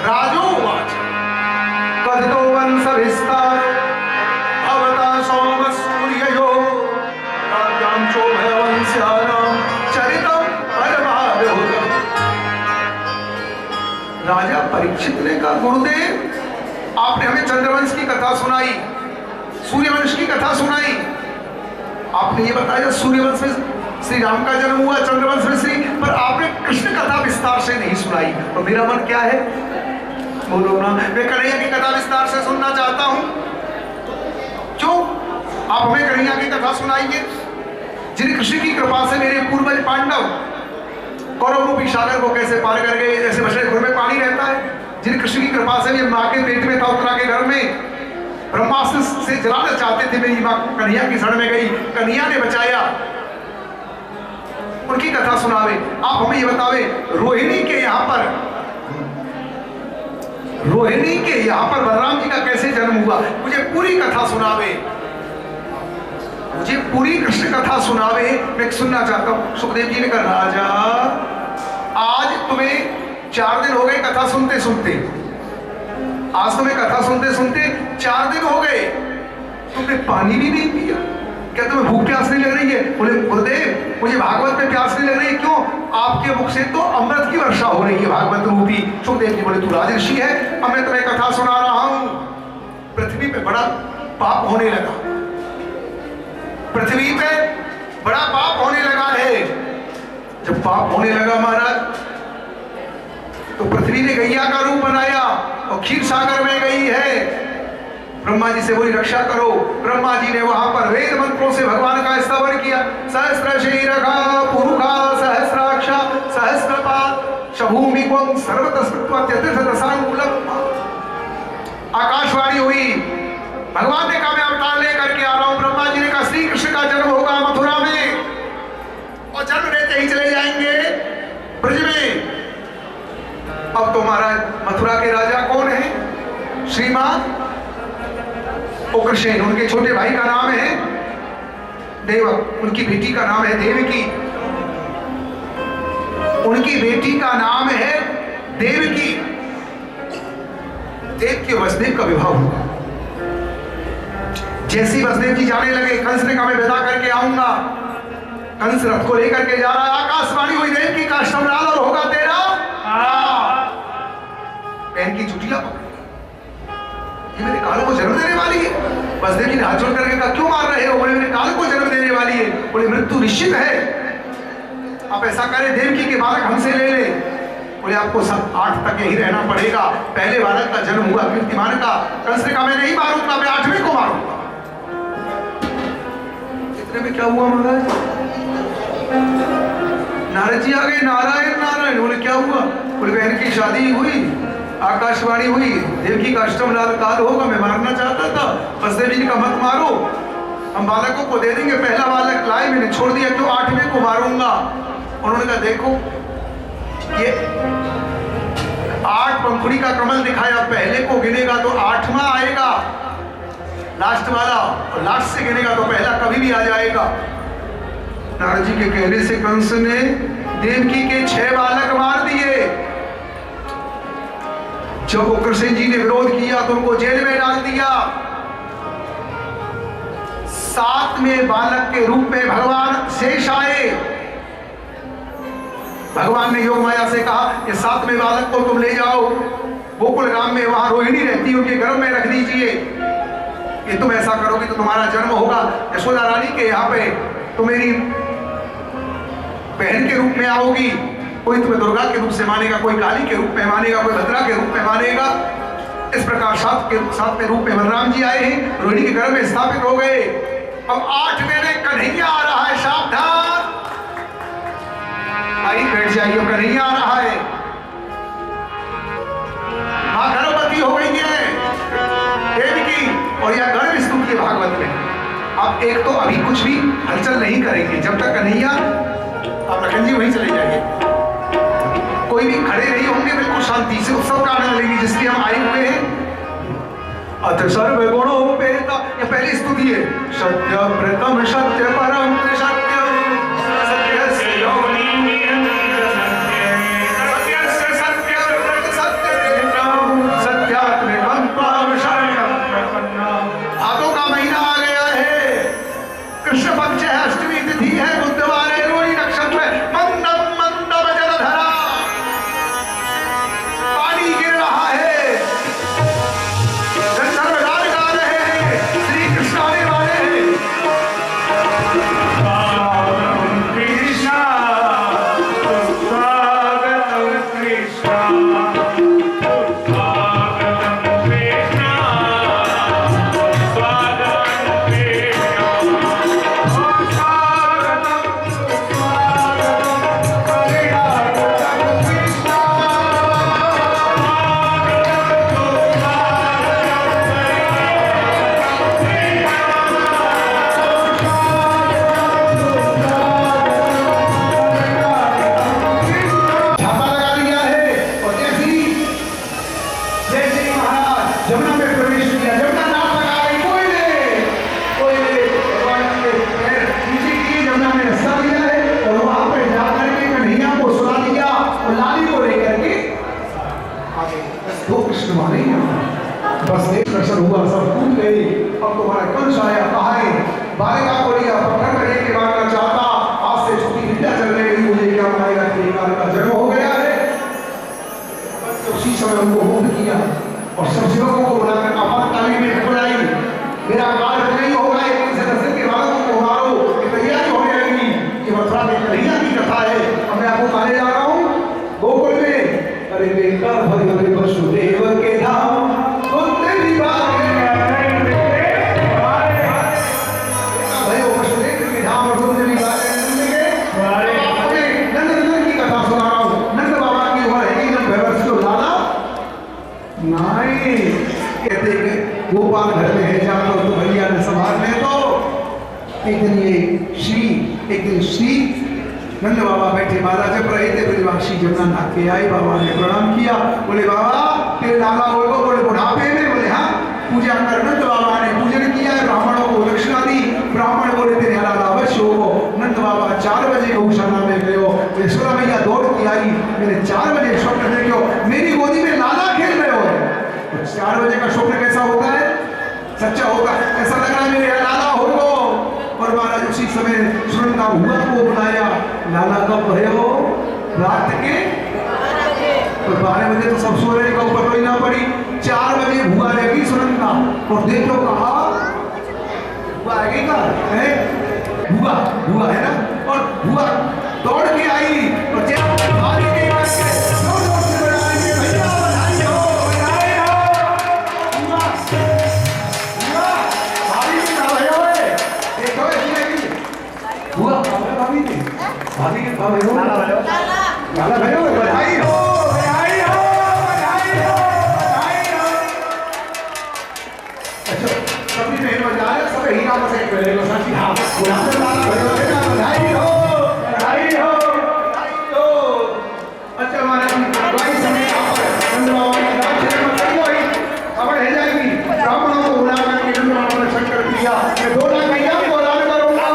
राजोवाच कथितो वंश विस्तार भवता सोम सूर्ययो राज्ञां चोभयवंश्यानां चरितं परमाद्भुतम्। राजा परीक्षित ने कहा, गुरुदेव आपने हमें चंद्रवंश की कथा सुनाई, सूर्यवंश की कथा सुनाई, आपने ये बताया सूर्यवंश में श्री राम का जन्म हुआ, चंद्रवंश में श्री, पर आपने कृष्ण कथा विस्तार से नहीं सुनाई। और मेरा मन क्या है, बोलो ना, मैं कन्हैया की कथा विस्तार से सुनना चाहता हूं। क्यों आप हमें कन्हैया की कथा सुनाइए, जिन कृष्ण की कृपा से मेरे पूर्वज पांडव कौरव रूपी सागर को कैसे पार कर गए, जैसे बछड़े खुर में पानी रहता है, जिन कृष्ण की कृपा से मैं माँ के पेट में था, उत्तरा के घर में ब्रह्मास्त्र से जलाना चाहते थे, मेरी माँ कन्हैया की शरण में गई, कन्हैया ने बचाया, उनकी कथा सुनावे। आप हमें ये बतावे, रोहिणी के यहाँ पर बलराम जी का कैसे जन्म हुआ, मुझे पूरी कथा सुनावे, मुझे पूरी कृष्ण कथा सुनावे, मैं सुनना चाहता हूं। सुखदेव जी ने कहा, राजा आज तुम्हें 4 दिन हो गए कथा सुनते सुनते, आज तुम्हें कथा सुनते सुनते 4 दिन हो गए, तुमने पानी भी नहीं पिया, क्या तुम्हें भूख प्यास नहीं लग रही है? बोले गुरुदेव मुझे भागवत में प्यास नहीं लग रही है। क्यों? आपके मुख से तो अमृत की वर्षा हो रही है भागवत रूपी। सुखदेव जी बोले, तू राजर्षि है, अब मैं तुम्हें कथा सुना रहा हूं। पृथ्वी पे बड़ा पाप होने लगा, पृथ्वी पे बड़ा पाप होने लगा है। जब पाप होने लगा महाराज, तो पृथ्वी ने गैया का रूप बनाया और क्षीर सागर में गई है। ब्रह्मा जी से बोली रक्षा करो, ब्रह्मा जी ने वहां पर वेद मंत्रों से भगवान का स्तवन किया। सहस्र शीरखा पुरुखा सहस्राक्षा सहस्रपाद शभूमिकं सर्वतस्त्वत्यतीर्थदशांकुलम। आकाशवाणी हुई, भगवान ने कहा मैं अवतार लेकर के आ रहा हूं। ब्रह्मा जी ने कहा श्री कृष्ण का जन्म होगा मथुरा में, और जन्म लेते ही चले जाएंगे ब्रज में। अब तो महाराज मथुरा के राजा कौन है? श्रीमान उग्रसेन, उनके छोटे भाई का नाम है देवक, उनकी बेटी का नाम है देवकी, उनकी बेटी का नाम है देवकी। देवकी और वसुदेव का विवाह हुआ। जैसी वसुदेव जी जाने लगे, कंस ने कहा मैं विदा करके आऊंगा। कंस रथ को लेकर के जा रहा है, आकाशवाणी हुई देवकी का अष्टमलाल और होगा तेरा बहन की चुटिया पकड़ी, ये मेरे काल को जन्म देने वाली है। वसुदेव जी ने हाथ जोड़ करके कहा क्यों मार रहे हो? बोले मेरे काल को जन्म देने वाली है। बोले मृत्यु निश्चित है, आप ऐसा करें देवकी के बालक हमसे ले ले। बोले आपको सब 8 तक यही रहना पड़ेगा। पहले बालक का जन्म हुआ कीर्तिमान का। कंस ने कहा मैं नहीं मारूंगा, मैं 8वें को मारूंगा। इतने में क्या हुआ महाराज? नारद जी आ गए, नारायण नारायण। बोले क्या हुआ? बोले बहन की शादी हुई, आकाशवाणी हुई, देवकी का अष्टमलाल काल होगा, मैं मारना चाहता था। वसुदेव जी का मत मारो, हम बालकों को दे देंगे। पहला बालक लाए, मैंने छोड़ दिया, क्यों 8वें को मारूंगा। उन्होंने कहा देखो ये 8 पंखुड़ी का कमल दिखाया, पहले को गिनेगा तो 8वां आएगा लास्ट वाला, और लास्ट से गिनेगा तो पहला कभी भी आ जाएगा। नारद जी के कहने से कंस ने देवकी के 6 बालक मार दिए। जब उग्रसेन जी ने विरोध किया तो उनको जेल में डाल दिया। 7वें बालक के रूप में भगवान शेष आए। भगवान ने योग माया से कहा कि 7वें बालक को तुम ले जाओ गोकुल ग्राम में, वहां रोहिणी रहती है, उनके गर्भ में रख दीजिए। ये तुम ऐसा करोगे तो तुम्हारा जन्म होगा यशोदा रानी के यहाँ पे, तो मेरी बहन के रूप में आओगी। कोई तुम्हें दुर्गा के रूप से मानेगा, कोई काली के रूप में मानेगा, कोई भद्रा के रूप में मानेगा। इस प्रकार 7वें रूप में बलराम जी आए हैं, रोहिणी के घर में स्थापित हो गए। अब 8वें में कन्हैया आ रहा है, सावधान आई बैठ जाइए, कन्हैया आ रहा है। मां गर्भवती हो गई है देवकी, और यह गर्भ स्तुति है भागवत में। अब एक तो अभी कुछ भी हलचल नहीं करेंगे जब तक कन्हैया, आप लखन जी वहीं चले जाइए, कोई भी खड़े नहीं होंगे, बिल्कुल शांति से उत्सव का आनंद लेंगे जिसलिए हम आए हुए हैं। अथ सर्व गुणोपेता, ये पहली स्तुति है। सत्य प्रथम सत्य परम सत्य सत्य हुआ नहीं है। बस एक दर्शन हुआ, सब टूट गई। अब तुम्हारा कंश आया, कहा है बालिका को लिया, पत्थर में लेके मारना चाहता, आज से छोटी विद्या चलने गई, मुझे क्या मारेगा, तेरे काल का जन्म हो गया है। उसी समय उनको मुक्त किया और सब सेवकों को बुलाकर आपातकालीन में बुलाई, मेरा काल नहीं होगा, एक दिन से दशरथ के बालकों को मारो, ये तैयारी हो जाएगी। ये मथुरा में कन्हैया की कथा है, अब मैं आपको कहने जा रहा हूँ गोकुल में। अरे बेटा भले वसुदेव के धाम, तो तेरी बात है भयो वसुदेव के धाम और तेरी बात है। नंद की कथा सुना रहा हूँ। नंद बाबा की उम्र है एकदम वर्ष को लाला नहीं कहते कि गोपाल घर में है, जाकर तो भैया ने संभाल ले। तो एक दिन एक दिन श्री नंद बाबा बैठे महाराज जब रहे थे, ब्रजवासी जमुना नहा के आए, बाबा ने प्रणाम किया, बोले बाबा तेरे लाला बोलो, बोले बुढ़ापे में, बोले हाँ पूजा कर। नंद बाबा ने पूजन किया, ब्राह्मणों को दक्षिणा दी, ब्राह्मण बोले तेरे लाला अवश्य हो। नंद बाबा 4 बजे गौशाला में गए हो, यशोदा मैया दौड़ के आई, मैंने 4 बजे स्वप्न देखो मेरी गोदी में लाला खेल रहे हो। 4 बजे का स्वप्न कैसा होता है, सच्चा होगा, ऐसा लग रहा है मेरे लाला हो। और महाराज उसी समय सुनंदा हुआ को बुलाया, लाला कब रहे हो, रात के 12 बजे तो सब सो रहे, का ऊपर कोई ना पड़ी। 4 बजे हुआ रहेगी सुनंदा, और देखो कहा हुआ आगे का है, हुआ है ना, और हुआ दौड़ के आई और भाभी के भाई हो, लाला भाई हो, बधाई हो, बधाई हो, बधाई हो, बधाई हो। अच्छा सभी बहन बजा रहे, सब हीरा बसे करेगा साथी। हाँ लाला भाई हो, बधाई हो, बधाई हो, बधाई हो। अच्छा हमारे भाई समय नंद बाबा की नाम से मत कोई खबर है जाएगी, ब्राह्मणों को बुला कर नंद बाबा ने शंकर किया, मैं 2 लाख भैया को लाने करूंगा,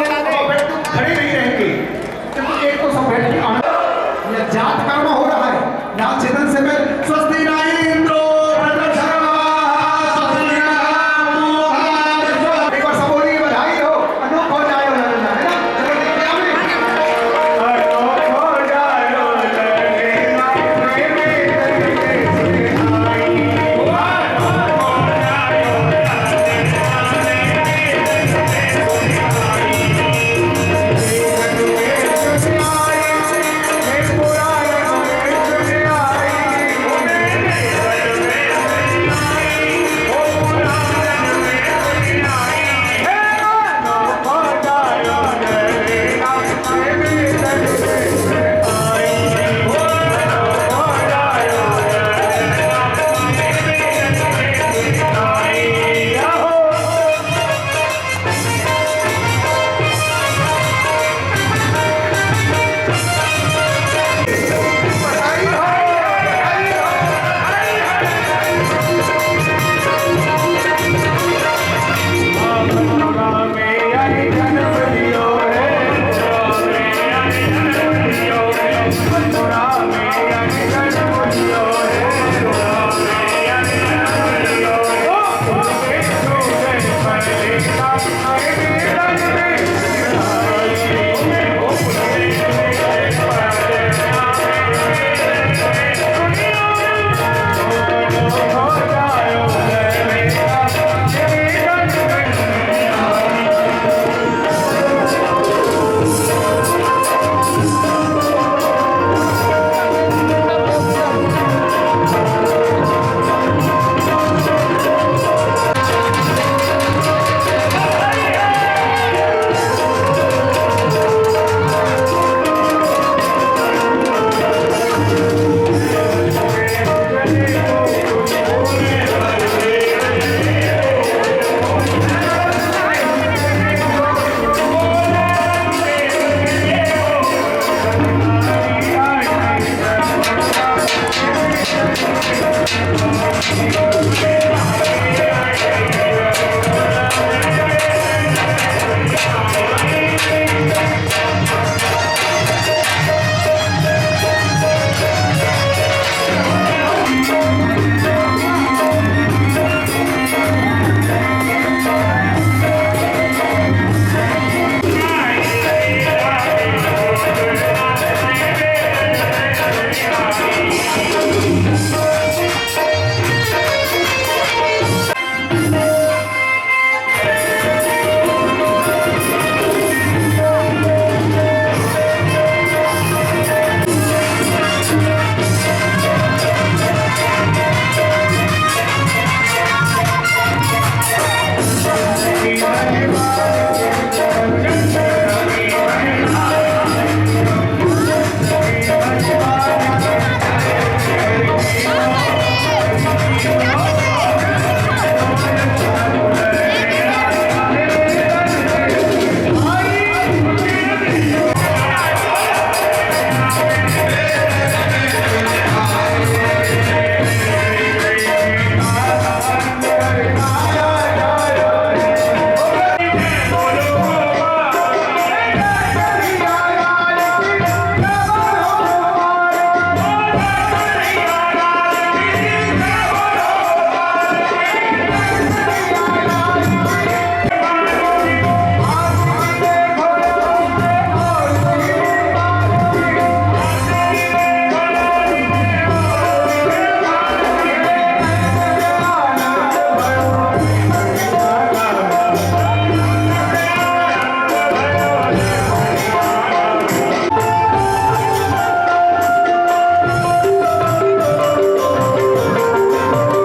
खड़े नहीं रहेंगे। एक तो सब बैठ के जात कर्म हो रहा है, नाथ चेतन से मैं